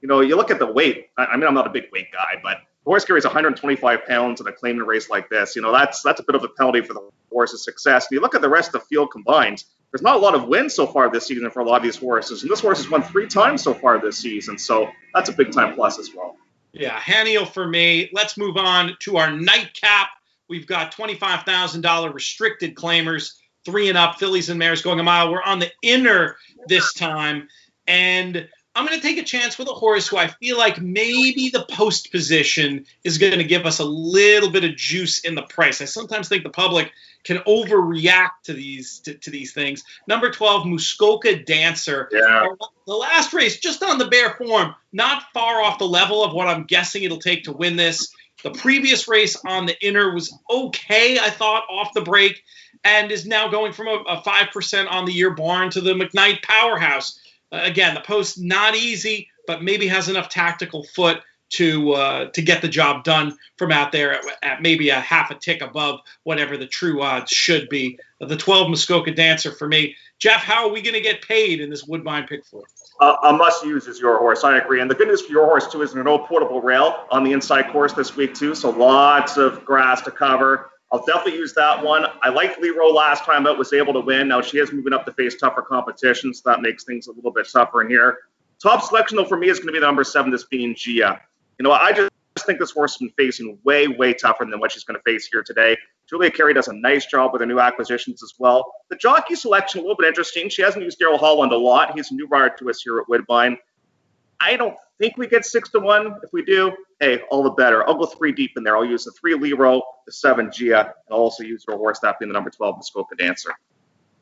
You look at the weight. I mean, I'm not a big weight guy, but the horse carries 125 pounds in a claiming race like this. That's a bit of a penalty for the horse's success. And you look at the rest of the field combined, there's not a lot of wins so far this season for a lot of these horses. And this horse has won 3 times so far this season. So that's a big time plus as well. Yeah, Haniel for me. Let's move on to our nightcap. We've got $25,000 restricted claimers, 3 and up, fillies and mares going a mile. We're on the inner this time. And I'm going to take a chance with a horse who I feel like maybe the post position is going to give us a little bit of juice in the price. I sometimes think the public can overreact to these things. Number 12, Muskoka Dancer. Yeah. The last race, just on the bare form, not far off the level of what I'm guessing it'll take to win this. The previous race on the inner was okay, I thought, off the break, and is now going from a 5% on the year barn to the McKnight powerhouse. Again, the post not easy, but maybe has enough tactical foot to get the job done from out there at maybe a half a tick above whatever the true odds should be. The 12 Muskoka Dancer for me. Jeff, how are we going to get paid in this Woodbine pick four? A must use is your horse. I agree. And the good news for your horse, too, is there's no portable rail on the inside course this week, too. So lots of grass to cover. I'll definitely use that one. I liked Leroy last time out, was able to win. Now she is moving up to face tougher competition, so that makes things a little bit tougher in here. Top selection, though, for me is going to be the number 7, this being Gia. I just think this horse has been facing way, way tougher than what she's going to face here today. Julia Carey does a nice job with her new acquisitions as well. The jockey selection, a little bit interesting. She hasn't used Daryl Holland a lot. He's a new rider to us here at Woodbine. I don't think we get 6-1. If we do, hey, all the better. I'll go 3 deep in there. I'll use the 3 Leroy, the 7 Gia, and I'll also use her horse, that being the number 12 Muskoka Dancer.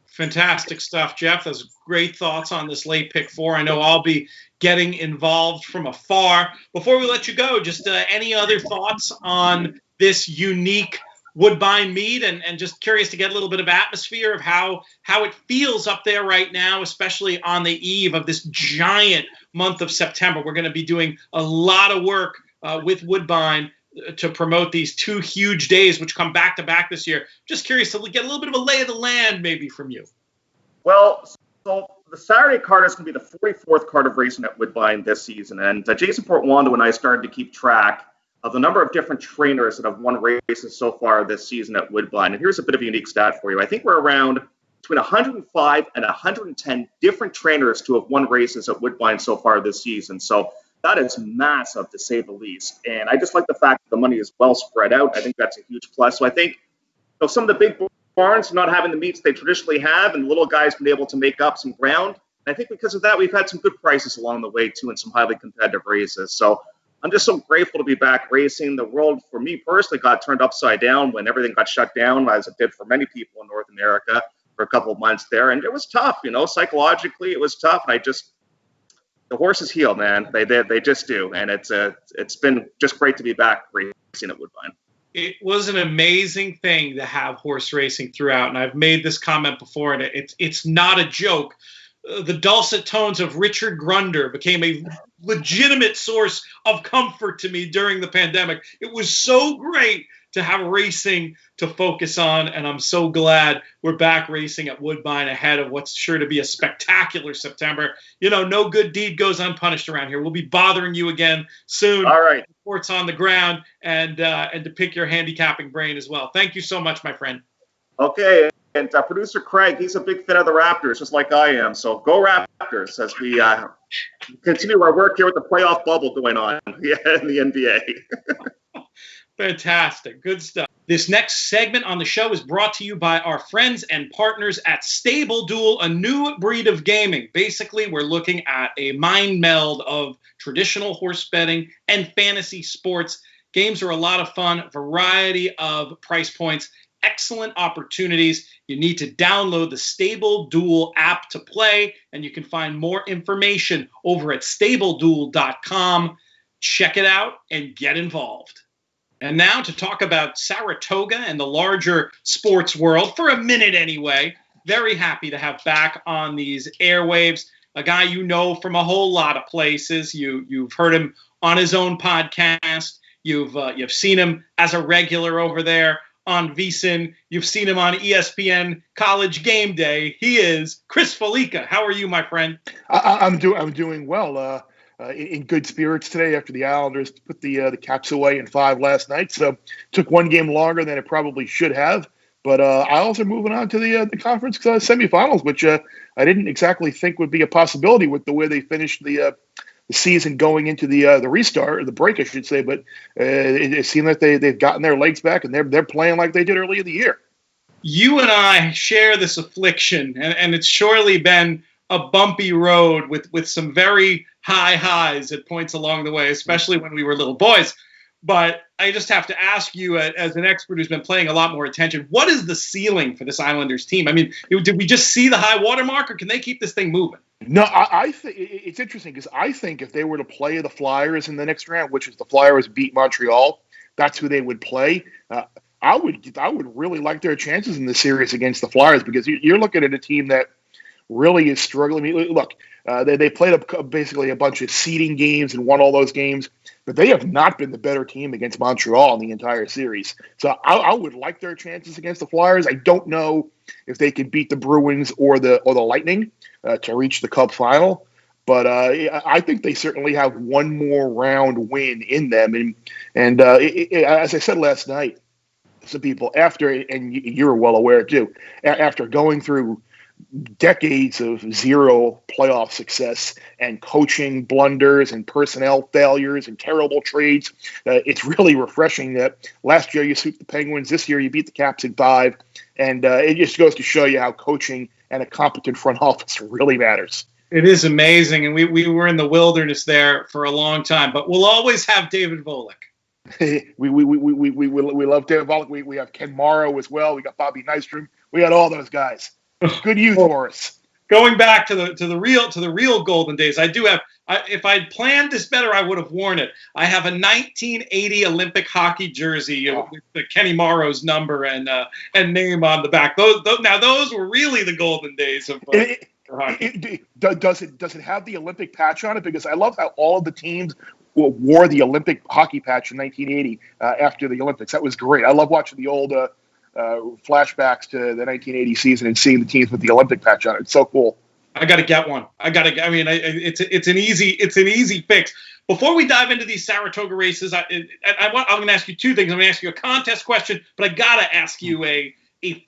Fantastic stuff, Jeff. Those great thoughts on this late pick 4. I know I'll be getting involved from afar. Before we let you go, just any other thoughts on this unique Woodbine meet, and just curious to get a little bit of atmosphere of how it feels up there right now, especially on the eve of this giant month of September. We're going to be doing a lot of work with Woodbine to promote these 2 huge days, which come back to back this year. Just curious to get a little bit of a lay of the land maybe from you. Well, so the Saturday card is going to be the 44th card of racing at Woodbine this season. And Jason Portwando and I started to keep track of the number of different trainers that have won races so far this season at Woodbine. And here's a bit of a unique stat for you. I think we're around between 105 and 110 different trainers to have won races at Woodbine so far this season. So that is massive, to say the least. And I just like the fact that the money is well spread out. I think that's a huge plus. So I think some of the big barns not having the meets they traditionally have, and the little guys been able to make up some ground. And I think because of that, we've had some good prices along the way, too, in some highly competitive races. So I'm just so grateful to be back racing. The world, for me personally, got turned upside down when everything got shut down, as it did for many people in North America for a couple of months there. And it was tough, psychologically it was tough. And the horses heal, man. They just do. And it's been just great to be back racing at Woodbine. It was an amazing thing to have horse racing throughout. And I've made this comment before, and it's not a joke. The dulcet tones of Richard Grunder became a legitimate source of comfort to me during the pandemic. It was so great to have racing to focus on, and I'm so glad we're back racing at Woodbine ahead of what's sure to be a spectacular September. No good deed goes unpunished around here. We'll be bothering you again soon. All right. Reports on the ground and to pick your handicapping brain as well. Thank you so much, my friend. Okay. And producer Craig, he's a big fan of the Raptors, just like I am. So go Raptors as we continue our work here with the playoff bubble going on in the NBA. Fantastic. Good stuff. This next segment on the show is brought to you by our friends and partners at Stable Duel, a new breed of gaming. Basically, we're looking at a mind meld of traditional horse betting and fantasy sports. Games are a lot of fun, variety of price points, excellent opportunities. You need to download the Stable Duel app to play, and you can find more information over at stableduel.com. Check it out and get involved. And now to talk about Saratoga and the larger sports world, for a minute anyway. Very happy to have back on these airwaves a guy you know from a whole lot of places. You've heard him on his own podcast. You've seen him as a regular over there on VSiN. You've seen him on ESPN College Game Day. He is Chris Fallica. How are you, my friend? I'm doing well. In good spirits today after the Islanders put the Caps away in 5 last night. So took one game longer than it probably should have. But Isles are moving on to the conference semifinals, which I didn't exactly think would be a possibility with the way they finished the season going into the restart, or the break, I should say. But it seemed like they've gotten their legs back, and they're playing like they did early in the year. You and I share this affliction, and it's surely been a bumpy road with some very high highs at points along the way, especially when we were little boys. But I just have to ask you, as an expert who's been paying a lot more attention, what is the ceiling for this Islanders team? I mean, did we just see the high water mark, or can they keep this thing moving? No, I think it's interesting because I think if they were to play the Flyers in the next round, which is the Flyers beat Montreal, that's who they would play. I would really like their chances in this series against the Flyers, because you're looking at a team that really is struggling. I mean, look, they played basically a bunch of seeding games and won all those games, but they have not been the better team against Montreal in the entire series. So I would like their chances against the Flyers. I don't know if they can beat the Bruins or the Lightning to reach the Cup final, but I think they certainly have one more round win in them. And as I said last night, some people and you're well aware too, after going through decades of zero playoff success and coaching blunders and personnel failures and terrible trades, it's really refreshing that last year you swept the Penguins, this year you beat the Caps in 5, and it just goes to show you how coaching and a competent front office really matters. It is amazing, and we were in the wilderness there for a long time, but we'll always have David Volek. we love David Volek. We have Ken Morrow as well. We got Bobby Nystrom. We got all those guys. Good youth for us. Going back to the real golden days, I do have. If I'd planned this better, I would have worn it. I have a 1980 Olympic hockey jersey with the Kenny Morrow's number and name on the back. Those were really the golden days of hockey. Does it have the Olympic patch on it? Because I love how all of the teams wore the Olympic hockey patch in 1980 after the Olympics. That was great. I love watching the old flashbacks to the 1980 season and seeing the teams with the Olympic patch on it. It's so cool. I got to get one. It's an easy fix. Before we dive into these Saratoga races, I'm going to ask you two things. I'm going to ask you a contest question, but I got to ask you a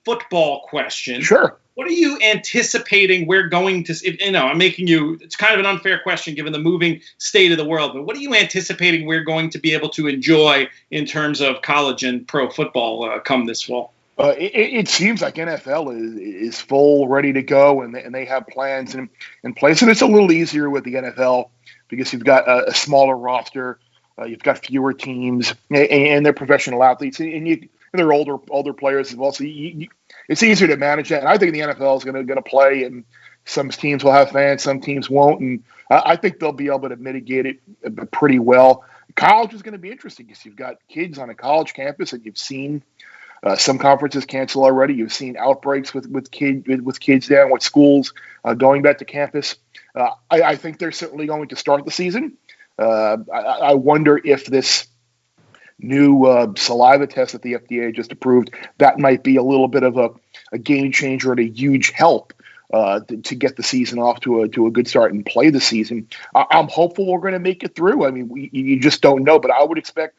football question. Sure. What are you anticipating we're going to see? I'm making you, it's kind of an unfair question given the moving state of the world, but what are you anticipating we're going to be able to enjoy in terms of college and pro football come this fall? It seems like NFL is full, ready to go, and they have plans in place. And it's a little easier with the NFL because you've got a smaller roster, you've got fewer teams, and they're professional athletes, and they're older players as well. So it's easier to manage that. And I think the NFL is going to play, and some teams will have fans, some teams won't, and I think they'll be able to mitigate it pretty well. College is going to be interesting because you've got kids on a college campus, and you've seen some conferences cancel already. You've seen outbreaks with kids down, with schools going back to campus. I think they're certainly going to start the season. I wonder if this new saliva test that the FDA just approved, that might be a little bit of a game changer and a huge help to get the season off to a good start and play the season. I'm hopeful we're going to make it through. I mean, you just don't know, but I would expect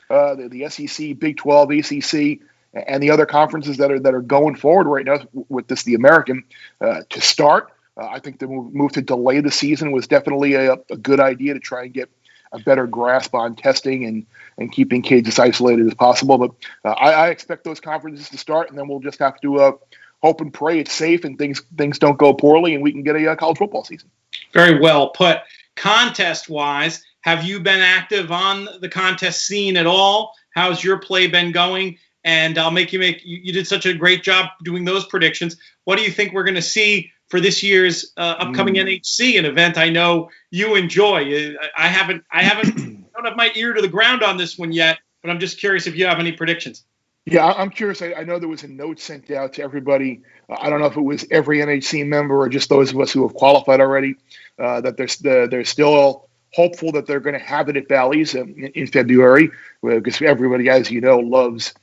the SEC, Big 12, ACC, and the other conferences that are going forward right now with the American to start. I think the move to delay the season was definitely a good idea to try and get a better grasp on testing and keeping kids as isolated as possible. But I expect those conferences to start, and then we'll just have to hope and pray it's safe and things don't go poorly, and we can get a college football season. Very well put. Contest-wise, have you been active on the contest scene at all? How's your play been going? And I'll make you did such a great job doing those predictions. What do you think we're going to see for this year's upcoming NHC, an event I know you enjoy? I don't have my ear to the ground on this one yet, but I'm just curious if you have any predictions. Yeah, I'm curious. I know there was a note sent out to everybody. I don't know if it was every NHC member or just those of us who have qualified already, that they're still hopeful that they're going to have it at Bally's in February, because everybody, as you know, loves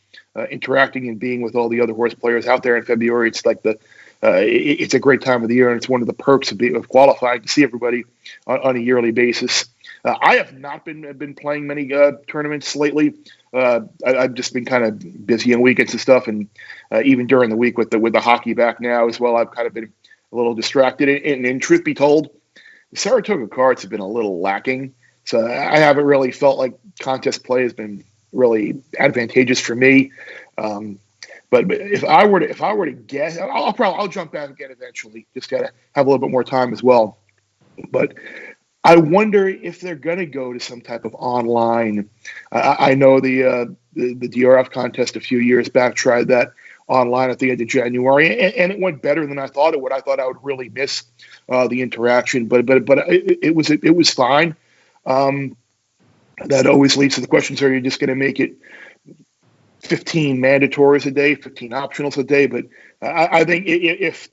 interacting and being with all the other horse players out there in February. It's like it's a great time of the year, and it's one of the perks of qualifying to see everybody on a yearly basis. I have not been playing many tournaments lately. I've just been kind of busy on weekends and stuff, and even during the week with the hockey back now as well, I've kind of been a little distracted. And truth be told, the Saratoga cards have been a little lacking, so I haven't really felt like contest play has been really advantageous for me. But if I were to guess, I'll jump back again eventually. Just gotta have a little bit more time as well. But I wonder if they're going to go to some type of online. I know the DRF contest a few years back tried that online at the end of January, and it went better than I thought it would. I thought I would really miss the interaction, but it was fine. That always leads to the questions: are you just going to make it 15 mandatories a day, 15 optionals a day? But I think if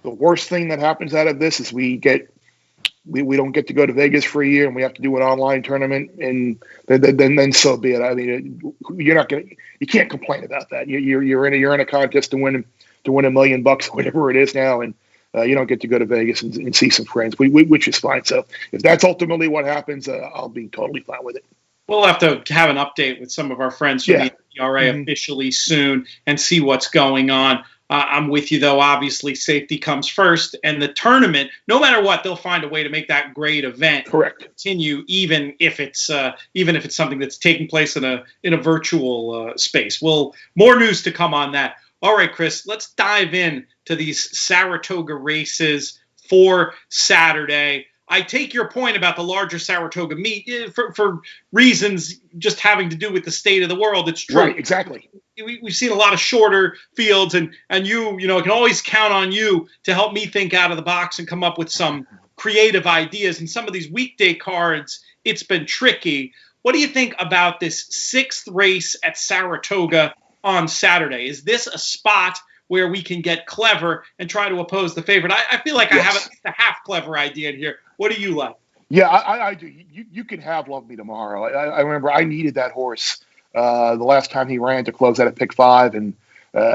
the worst thing that happens out of this is we don't get to go to Vegas for a year and we have to do an online tournament, and then so be it. I mean, you can't complain about that. You're in a contest to win $1 million, whatever it is now, and you don't get to go to Vegas and see some friends, which is fine. So if that's ultimately what happens, I'll be totally fine with it. We'll have to have an update with some of our friends from the ERA officially soon and see what's going on. I'm with you, though. Obviously, safety comes first, and the tournament, no matter what, they'll find a way to make that great event continue, even if it's something that's taking place in a virtual space. More news to come on that. All right, Chris, let's dive in to these Saratoga races for Saturday. I take your point about the larger Saratoga meet for reasons just having to do with the state of the world. It's true. Right, exactly. We've seen a lot of shorter fields, and you I can always count on you to help me think out of the box and come up with some creative ideas. And some of these weekday cards, it's been tricky. What do you think about this 6th race at Saratoga on Saturday? Is this a spot where we can get clever and try to oppose the favorite? I feel like I have a half clever idea in here. What do you like? Yeah, I do. You can have Love Me Tomorrow. I remember I needed that horse the last time he ran to close out at pick 5, and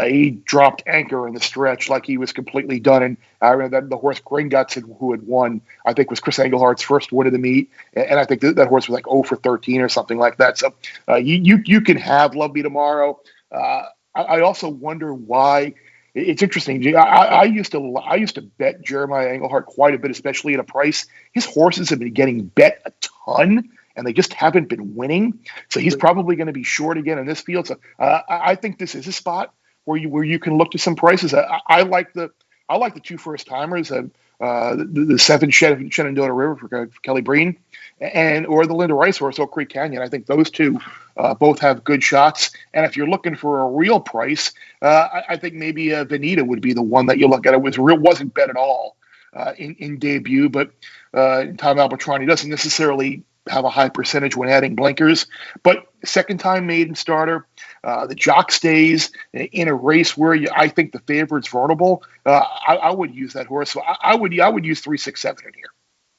he dropped anchor in the stretch like he was completely done. And I remember that the horse Gringotts, who had won, I think was Chris Englehart's first win of the meet, and I think that horse was like 0 for 13 or something like that. So you can have Love Me Tomorrow. I also wonder why It's interesting. I used to bet Jeremiah Englehart quite a bit, especially at a price. His horses have been getting bet a ton, and they just haven't been winning. So he's probably going to be short again in this field. So I think this is a spot where you can look to some prices. I like the two first timers, the seventh Shenandoah River for Kelly Breen, or the Linda Rice horse Oak Creek Canyon. I think those two both have good shots. And if you're looking for a real price, I think maybe Veneta would be the one that you look at. It wasn't bet at all in debut, but Tom Albertrani doesn't necessarily have a high percentage when adding blinkers, but second time maiden starter, the jock stays in a race where I think the favorite's vulnerable. I would use that horse. So I would use 3, 6, 7 in here.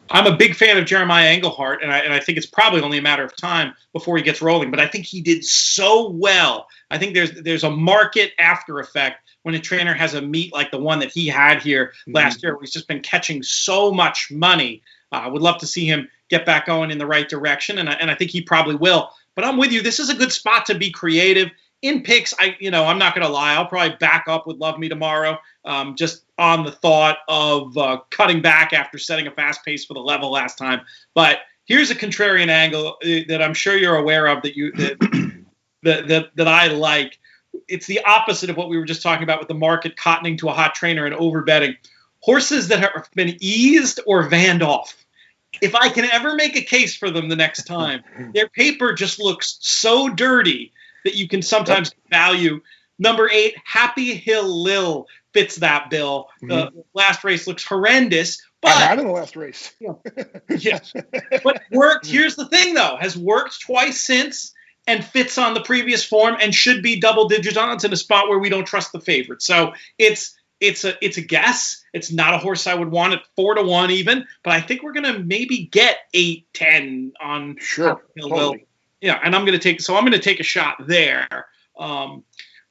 I'm a big fan of Jeremiah Englehart, and I think it's probably only a matter of time before he gets rolling. But I think he did so well. I think there's a market after effect when a trainer has a meet like the one that he had here last year, where he's just been catching so much money. I would love to see him get back going in the right direction, and I think he probably will. But I'm with you. This is a good spot to be creative. In picks, I'm not going to lie. I'll probably back up with Love Me Tomorrow, just on the thought of cutting back after setting a fast pace for the level last time. But here's a contrarian angle that I'm sure you're aware of that I like. It's the opposite of what we were just talking about with the market cottoning to a hot trainer and overbetting. Horses that have been eased or vanned off. If I can ever make a case for them the next time, their paper just looks so dirty that you can sometimes value. Number 8, Happy Hill Lil fits that bill. The last race looks horrendous. But I had in the last race. Yeah. But worked. Here's the thing, though. Has worked twice since and fits on the previous form and should be double-digit odds in a spot where we don't trust the favorite. So it's a guess. It's not a horse I would want at 4-1 even, but I think we're gonna maybe get 8-10 on sure. Totally. Yeah, and I'm gonna take a shot there.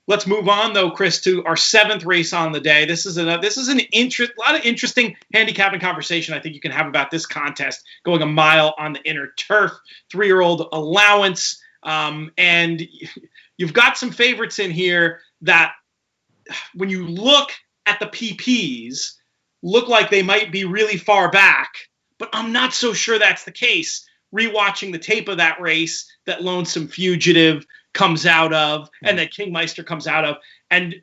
Let's move on though, Chris, to our 7th race on the day. This is a lot of interesting handicapping conversation I think you can have about this contest, going a mile on the inner turf, 3-year-old allowance, and you've got some favorites in here that, when you look at the PPs, look like they might be really far back, but I'm not so sure that's the case. Rewatching the tape of that race that Lonesome Fugitive comes out of and that Kingmeister comes out of, and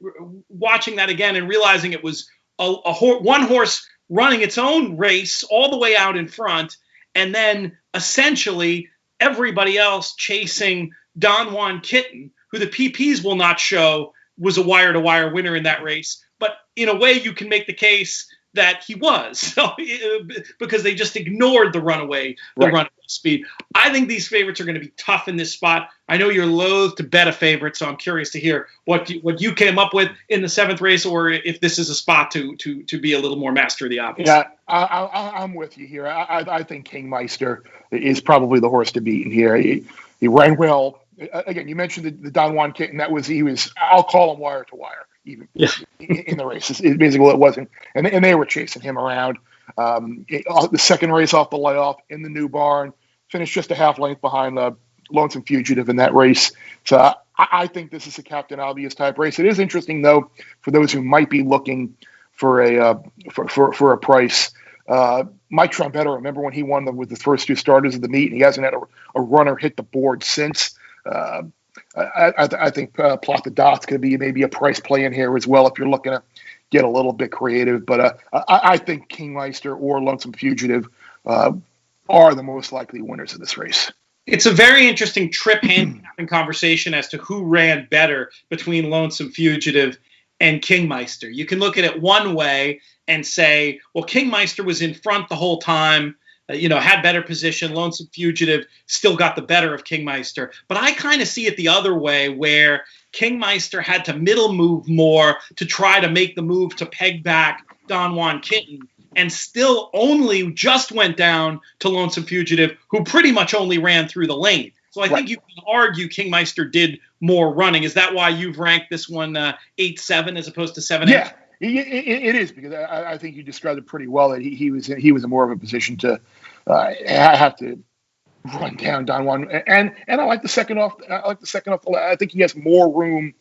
watching that again and realizing it was one horse running its own race all the way out in front, and then essentially everybody else chasing Don Juan Kitten, who the PPs will not show was a wire-to-wire winner in that race. But in a way, you can make the case that he was, because they just ignored the runaway speed. I think these favorites are going to be tough in this spot. I know you're loath to bet a favorite, so I'm curious to hear what you came up with in the 7th race, or if this is a spot to be a little more master of the obvious. Yeah, I'm with you here. I think Kingmeister is probably the horse to beat in here. He ran well. Again, you mentioned the Don Juan Kitten. I'll call him wire to wire, even in the races. Basically, it wasn't, and they were chasing him around. The second race off the layoff in the new barn, finished just a half length behind the Lonesome Fugitive in that race. So I think this is a Captain Obvious type race. It is interesting though for those who might be looking for a price. Mike Trombetta, remember when he won with the first 2 starters of the meet, and he hasn't had a runner hit the board since. I think Plot the Dot's going to be maybe a price play in here as well if you're looking to get a little bit creative. But I think Kingmeister or Lonesome Fugitive are the most likely winners of this race. It's a very interesting trip handicapping conversation as to who ran better between Lonesome Fugitive and Kingmeister. You can look at it one way and say, well, Kingmeister was in front the whole time, had better position. Lonesome Fugitive still got the better of Kingmeister. But I kind of see it the other way, where Kingmeister had to middle move more to try to make the move to peg back Don Juan Kitten, and still only just went down to Lonesome Fugitive, who pretty much only ran through the lane. So I think you can argue Kingmeister did more running. Is that why you've ranked this one 8-7 as opposed to 7-8? Yeah, it is, because I think you described it pretty well, that he was in more of a position to have to run down Don Juan, and I like the second off. I like the second off. I think he has more room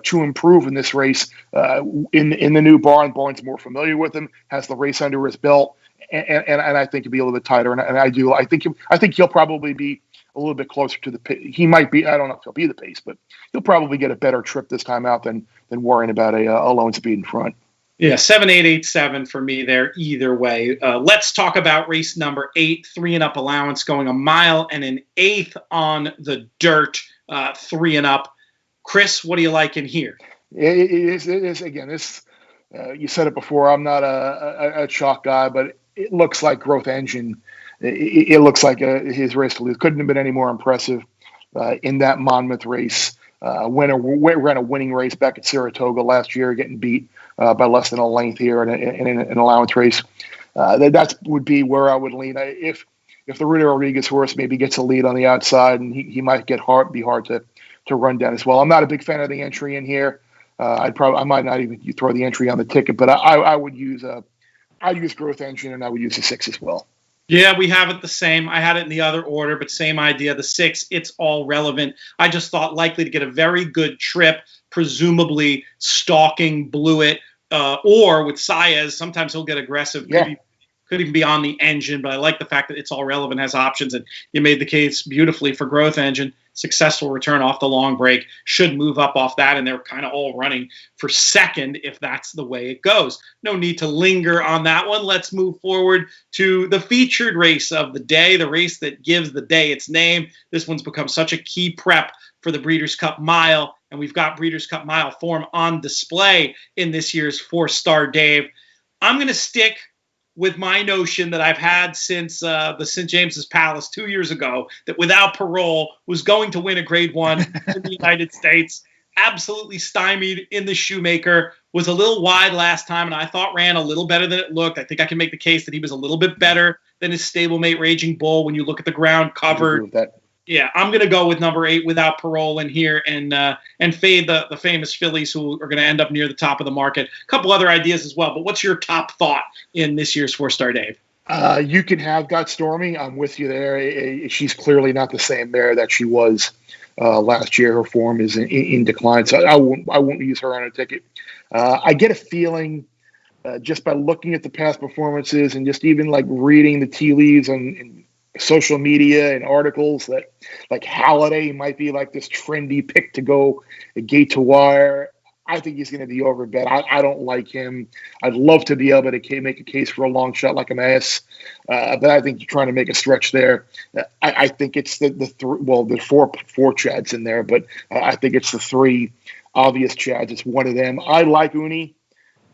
to improve in this race. In the new barn, Barnes more familiar with him, has the race under his belt, and I think he'll be a little bit tighter. And I think he'll probably be a little bit closer to the pace. He might be. I don't know if he'll be the pace, but he'll probably get a better trip this time out than worrying about a lone speed in front. Yeah, 7.887 for me there either way. Let's talk about race number 8, 3 and up allowance, going a mile and an eighth on the dirt, 3 and up. Chris, what do you like in here? It is again, this, you said it before, I'm not a chalk guy, but it looks like Growth Engine. It looks like his race to lose. Couldn't have been any more impressive in that Monmouth race. Ran a winning race back at Saratoga last year, getting beat by less than a length here in an allowance race. That would be where I would lean. If the Rudy Rodriguez horse maybe gets a lead on the outside, and he might be hard to run down as well. I'm not a big fan of the entry in here. I might not even throw the entry on the ticket, but I would use Growth Engine, and I would use the 6 as well. Yeah, we have it the same. I had it in the other order, but same idea. The 6, it's all relevant. I just thought likely to get a very good trip, presumably stalking Blewett, or with Saez. Sometimes he'll get aggressive. Yeah. Could even be on the engine, but I like the fact that it's all relevant, has options, and you made the case beautifully for Growth Engine. Successful return off the long break, should move up off that, and they're kind of all running for second if that's the way it goes. No need to linger on that one. Let's move forward to the featured race of the day, the race that gives the day its name. This one's become such a key prep for the Breeders' Cup Mile, and we've got Breeders' Cup Mile form on display in this year's 4-Star Dave. I'm going to stick with my notion that I've had since the St. James's Palace 2 years ago, that Without Parole was going to win a Grade 1 in the United States. Absolutely stymied in the Shoemaker. Was a little wide last time, and I thought ran a little better than it looked. I think I can make the case that he was a little bit better than his stablemate Raging Bull when you look at the ground covered. Yeah, I'm going to go with number 8, Without Parole, in here, and fade the famous fillies who are going to end up near the top of the market. A couple other ideas as well, but what's your top thought in this year's 4-Star Dave? You can have Got Stormy. I'm with you there. She's clearly not the same mare that she was last year. Her form is in decline, so I won't use her on a ticket. I get a feeling just by looking at the past performances and just even like reading the tea leaves and social media and articles that like Halliday might be like this trendy pick to go gate to wire. I think he's going to be overbet. I don't like him. I'd love to be able to make a case for a long shot like Emmaus, but I think you're trying to make a stretch there. I think it's there's four Chads in there, but I think it's the 3 obvious Chads. It's one of them. I like Uni.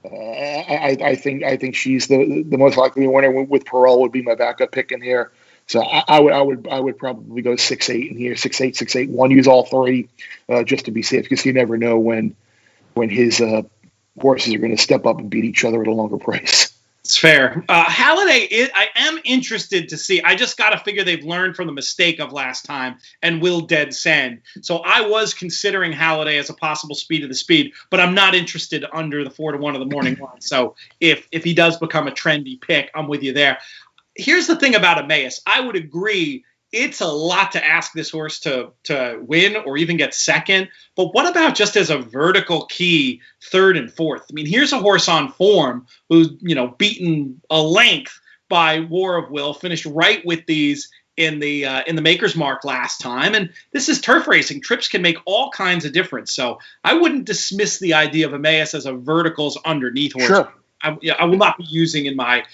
I think she's the most likely winner. With Parole would be my backup pick in here. So I would probably go 6-8 in here, 6-8, 6-8-1. Use all 3 just to be safe, because you never know when his horses are going to step up and beat each other at a longer price. It's fair. Halliday, I am interested to see. I just got to figure they've learned from the mistake of last time and will dead send. So I was considering Halliday as a possible speed of the speed, but I'm not interested under the 4-1 of the morning line. So if he does become a trendy pick, I'm with you there. Here's the thing about Emmaus. I would agree it's a lot to ask this horse to win or even get second. But what about just as a vertical key 3rd and 4th? I mean, here's a horse on form who's, beaten a length by War of Will, finished right with these in the Maker's Mark last time. And this is turf racing. Trips can make all kinds of difference. So I wouldn't dismiss the idea of Emmaus as a verticals underneath horse. Sure. I will not be using in my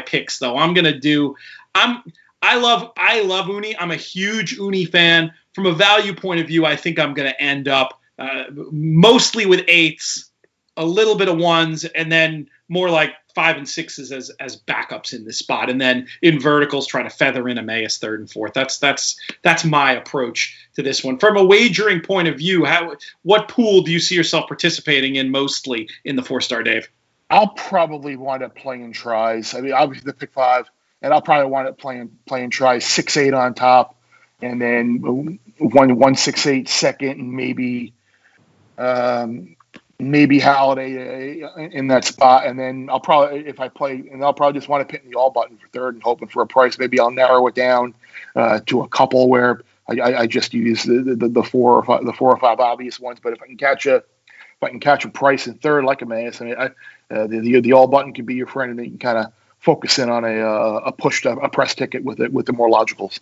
picks, though. I'm going to do I love Uni. I'm a huge Uni fan. From a value point of view, I think I'm going to end up mostly with 8s, a little bit of 1s, and then more like 5 and 6s as backups in this spot, and then in verticals trying to feather in Emmaus 3rd and 4th. That's my approach to this one. From a wagering point of view, what pool do you see yourself participating in mostly in the 4-Star Dave? I'll probably wind up playing tries. I mean, obviously the pick 5, and I'll probably wind up playing tries 6-8 on top, and then 1-6-8 second, and maybe maybe Halliday in that spot, and then I'll probably just want to pit in the all button for third and hoping for a price. Maybe I'll narrow it down to a couple where I just use the four or five obvious ones. But if I can catch a price in third like a Mass, the all button can be your friend, and then you can kind of focus in on a press ticket with the more logicals.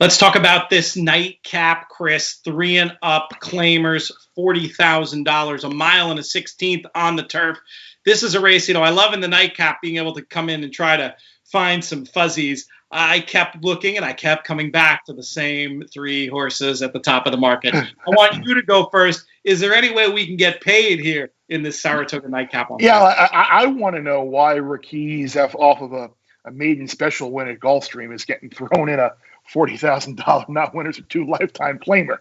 Let's talk about this nightcap, Chris. 3 and up claimers, $40,000, a mile and a 16th on the turf. This is a race, I love in the nightcap being able to come in and try to find some fuzzies. I kept looking and I kept coming back to the same 3 horses at the top of the market. I want you to go first. Is there any way we can get paid here in this Saratoga nightcap? I want to know why Raquise off of a maiden special win at Gulfstream is getting thrown in a $40,000 not winners of 2 lifetime claimer.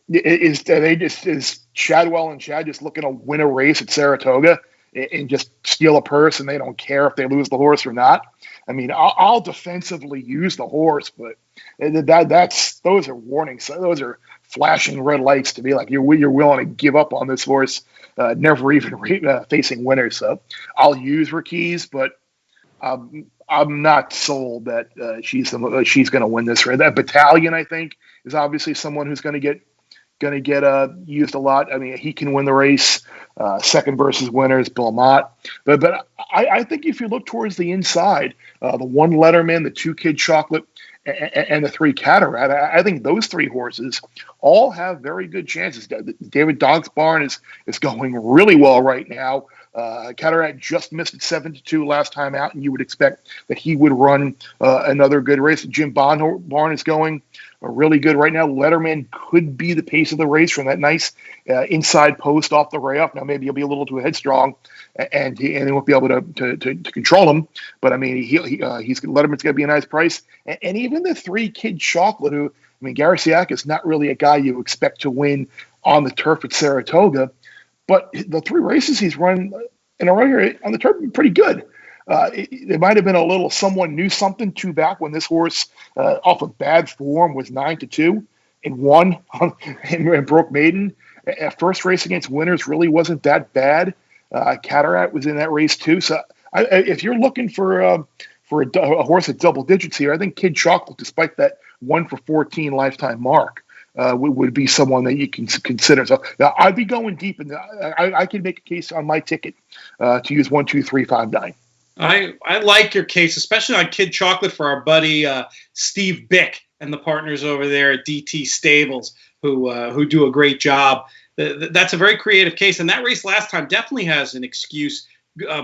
Is Chadwell and Chad just looking to win a race at Saratoga and just steal a purse, and they don't care if they lose the horse or not? I mean, I'll defensively use the horse, but those are warnings. Those are flashing red lights to be like you're willing to give up on this horse, never even facing winners. So I'll use Raquise, but I'm not sold that she's going to win this race. That Battalion, I think, is obviously someone who's going to get used a lot. I mean, he can win the race. Second versus winners, Bill Mott. But I think if you look towards the inside, the 1 Letterman, the 2 Kid Chocolate, and the 3 Cataract, I think those 3 horses all have very good chances. David Dogg's barn is going really well right now. Cataract just missed at 7-2 last time out, and you would expect that he would run another good race. Jim Barn is going really good right now. Letterman could be the pace of the race from that nice inside post off the rail. Now maybe he'll be a little too headstrong, and he won't be able to control him. But I mean, Letterman's going to be a nice price, and even the 3 Kid Chocolate, who Garciak is not really a guy you expect to win on the turf at Saratoga. But the 3 races he's run in a row here on the turf are pretty good. It might have been a little someone knew something 2 back when this horse off of bad form was 9-2 and won and broke maiden. First race against winners really wasn't that bad. Cataract was in that race too. So if you're looking for a horse at double digits here, I think Kid Chocolate, despite that 1-for-14 lifetime mark, would be someone that you can consider. So I'd be going deep, and I can make a case on my ticket to use 1, 2, 3, 5, 9. I like your case, especially on Kid Chocolate for our buddy Steve Bick and the partners over there at DT Stables, who do a great job. That's a very creative case, and that race last time definitely has an excuse,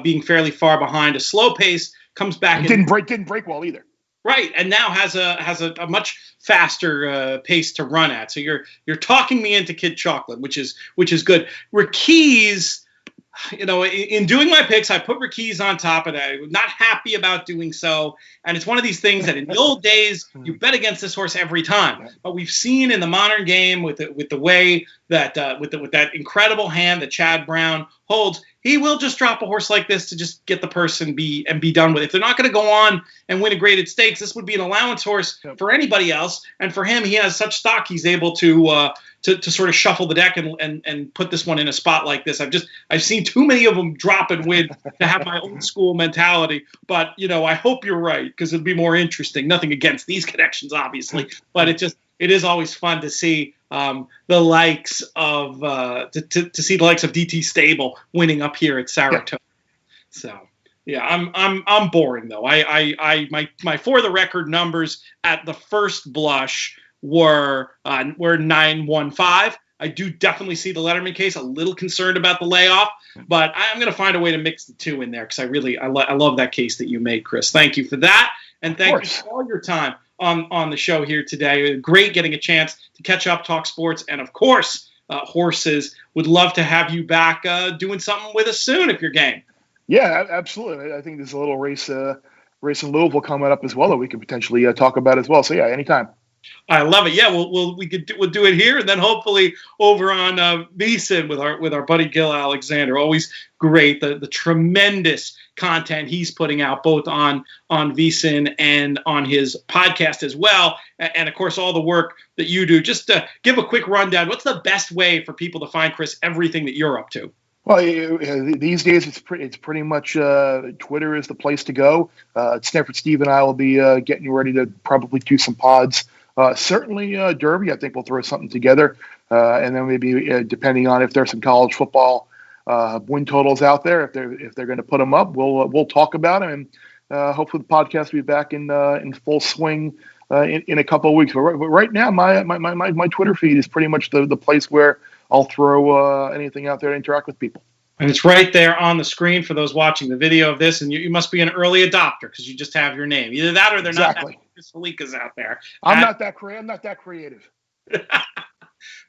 being fairly far behind. A slow pace comes back. Didn't break well either. Right, and now has a much faster pace to run at. So you're talking me into Kid Chocolate, which is good. Raquise, in doing my picks, I put Raquise on top, and I'm not happy about doing so. And it's one of these things that in the old days you bet against this horse every time. But we've seen in the modern game with the way that with that incredible hand that Chad Brown holds, he will just drop a horse like this to just get the purse and be done with it. If they're not going to go on and win a graded stakes, this would be an allowance horse for anybody else. And for him, he has such stock, he's able to sort of shuffle the deck and put this one in a spot like this. I've seen too many of them drop and win to have my old school mentality. But I hope you're right, because it'd be more interesting. Nothing against these connections, obviously, but it is always fun to see the likes of to see the likes of DT Stable winning up here at Saratoga. Yeah. So yeah, I'm boring though. My for the record numbers at the first blush were 9-1-5. I do definitely see the Letterman case. A little concerned about the layoff, but I'm going to find a way to mix the 2 in there because I love that case that you made, Chris. Thank you for that, and thank you for all your time on the show here today. Great getting a chance to catch up, talk sports, and of course, horses. Would love to have you back doing something with us soon if you're game. Yeah, absolutely. I think there's a little race in Louisville coming up as well that we could potentially talk about as well. So yeah, anytime. I love it. Yeah, we'll do it here, and then hopefully over on VSiN with our buddy Gil Alexander. Always great, the tremendous content he's putting out both on VSiN and on his podcast as well, and of course all the work that you do. Just to give a quick rundown, what's the best way for people to find, Chris, everything that you're up to? Well, these days it's pretty much Twitter is the place to go. Stanford Steve and I will be getting ready to probably do some pods. Certainly Derby, I think we'll throw something together. And then maybe depending on if there's some college football win totals out there, if they're going to put them up, we'll talk about them. And hopefully the podcast will be back in full swing in a couple of weeks. But right now, my Twitter feed is pretty much the place where I'll throw anything out there to interact with people. And it's right there on the screen for those watching the video of this. And you must be an early adopter because you just have your name. Either that or they're exactly. Not that Fallicas out there. I'm not that creative.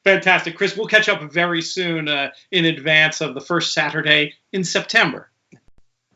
Fantastic. Chris, we'll catch up very soon in advance of the first Saturday in September.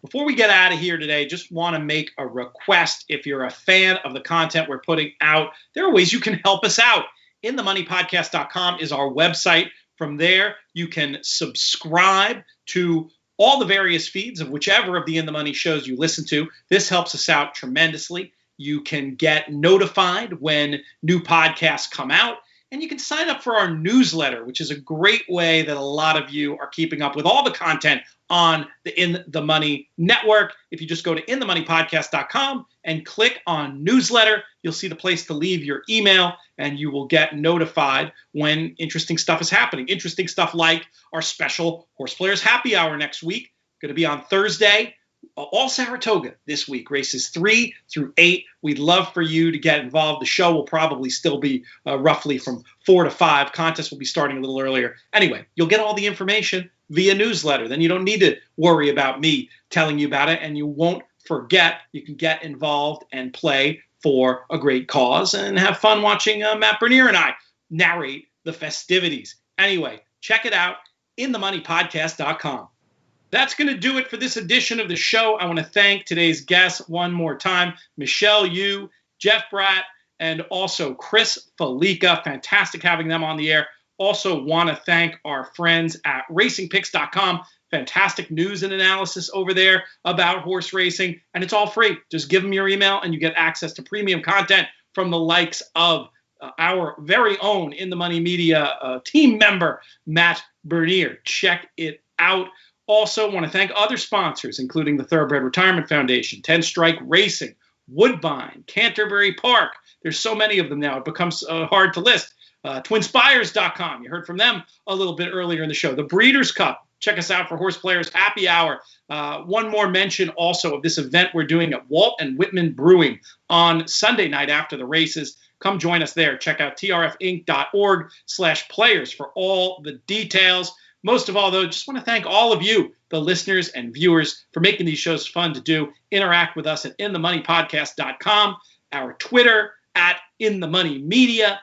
Before we get out of here today, just want to make a request. If you're a fan of the content we're putting out, there are ways you can help us out. InTheMoneyPodcast.com is our website. From there, you can subscribe to all the various feeds of whichever of the In the Money shows you listen to. This helps us out tremendously. You can get notified when new podcasts come out. And you can sign up for our newsletter, which is a great way that a lot of you are keeping up with all the content on the In the Money network. If you just go to inthemoneypodcast.com and click on newsletter, you'll see the place to leave your email, and you will get notified when interesting stuff is happening. Interesting stuff like our special Horse Players Happy Hour next week. Going to be on Thursday. All Saratoga this week, races 3 through 8. We'd love for you to get involved. The show will probably still be roughly from 4 to 5. Contest will be starting a little earlier. Anyway, you'll get all the information via newsletter. Then you don't need to worry about me telling you about it, and you won't forget. You can get involved and play for a great cause and have fun watching Matt Bernier and I narrate the festivities. Anyway, check it out, inthemoneypodcast.com. That's going to do it for this edition of the show. I want to thank today's guests one more time, Michelle Yu, Jeff Bratt, and also Chris Fallica. Fantastic having them on the air. Also want to thank our friends at racingpicks.com. Fantastic news and analysis over there about horse racing, and it's all free. Just give them your email, and you get access to premium content from the likes of our very own In the Money Media team member, Matt Bernier. Check it out. Also want to thank other sponsors, including the Thoroughbred Retirement Foundation, 10 Strike Racing, Woodbine, Canterbury Park. There's so many of them now, it becomes hard to list. Twinspires.com. You heard from them a little bit earlier in the show. The Breeders' Cup. Check us out for Horse Players Happy Hour. One more mention also of this event we're doing at Walt and Whitman Brewing on Sunday night after the races. Come join us there. Check out trfinc.org/players for all the details. Most of all, though, just want to thank all of you, the listeners and viewers, for making these shows fun to do. Interact with us at inthemoneypodcast.com, our Twitter at inthemoneymedia.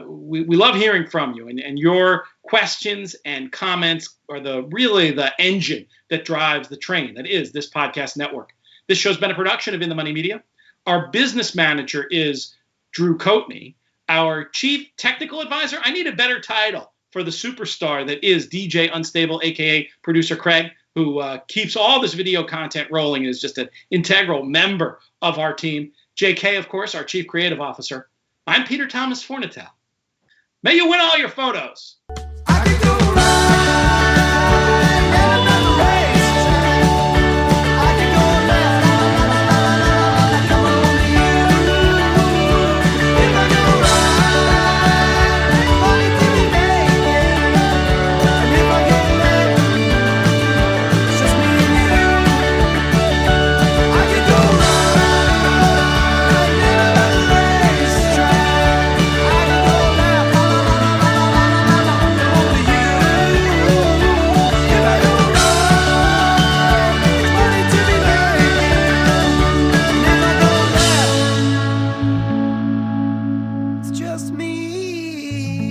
We love hearing from you, and your questions and comments are really the engine that drives the train that is this podcast network. This show's been a production of In the Money Media. Our business manager is Drew Coatney. Our chief technical advisor, I need a better title for the superstar that is DJ Unstable, a.k.a. Producer Craig, who keeps all this video content rolling and is just an integral member of our team. JK, of course, our Chief Creative Officer. I'm Peter Thomas Fornatel. May you win all your photos. It's just me.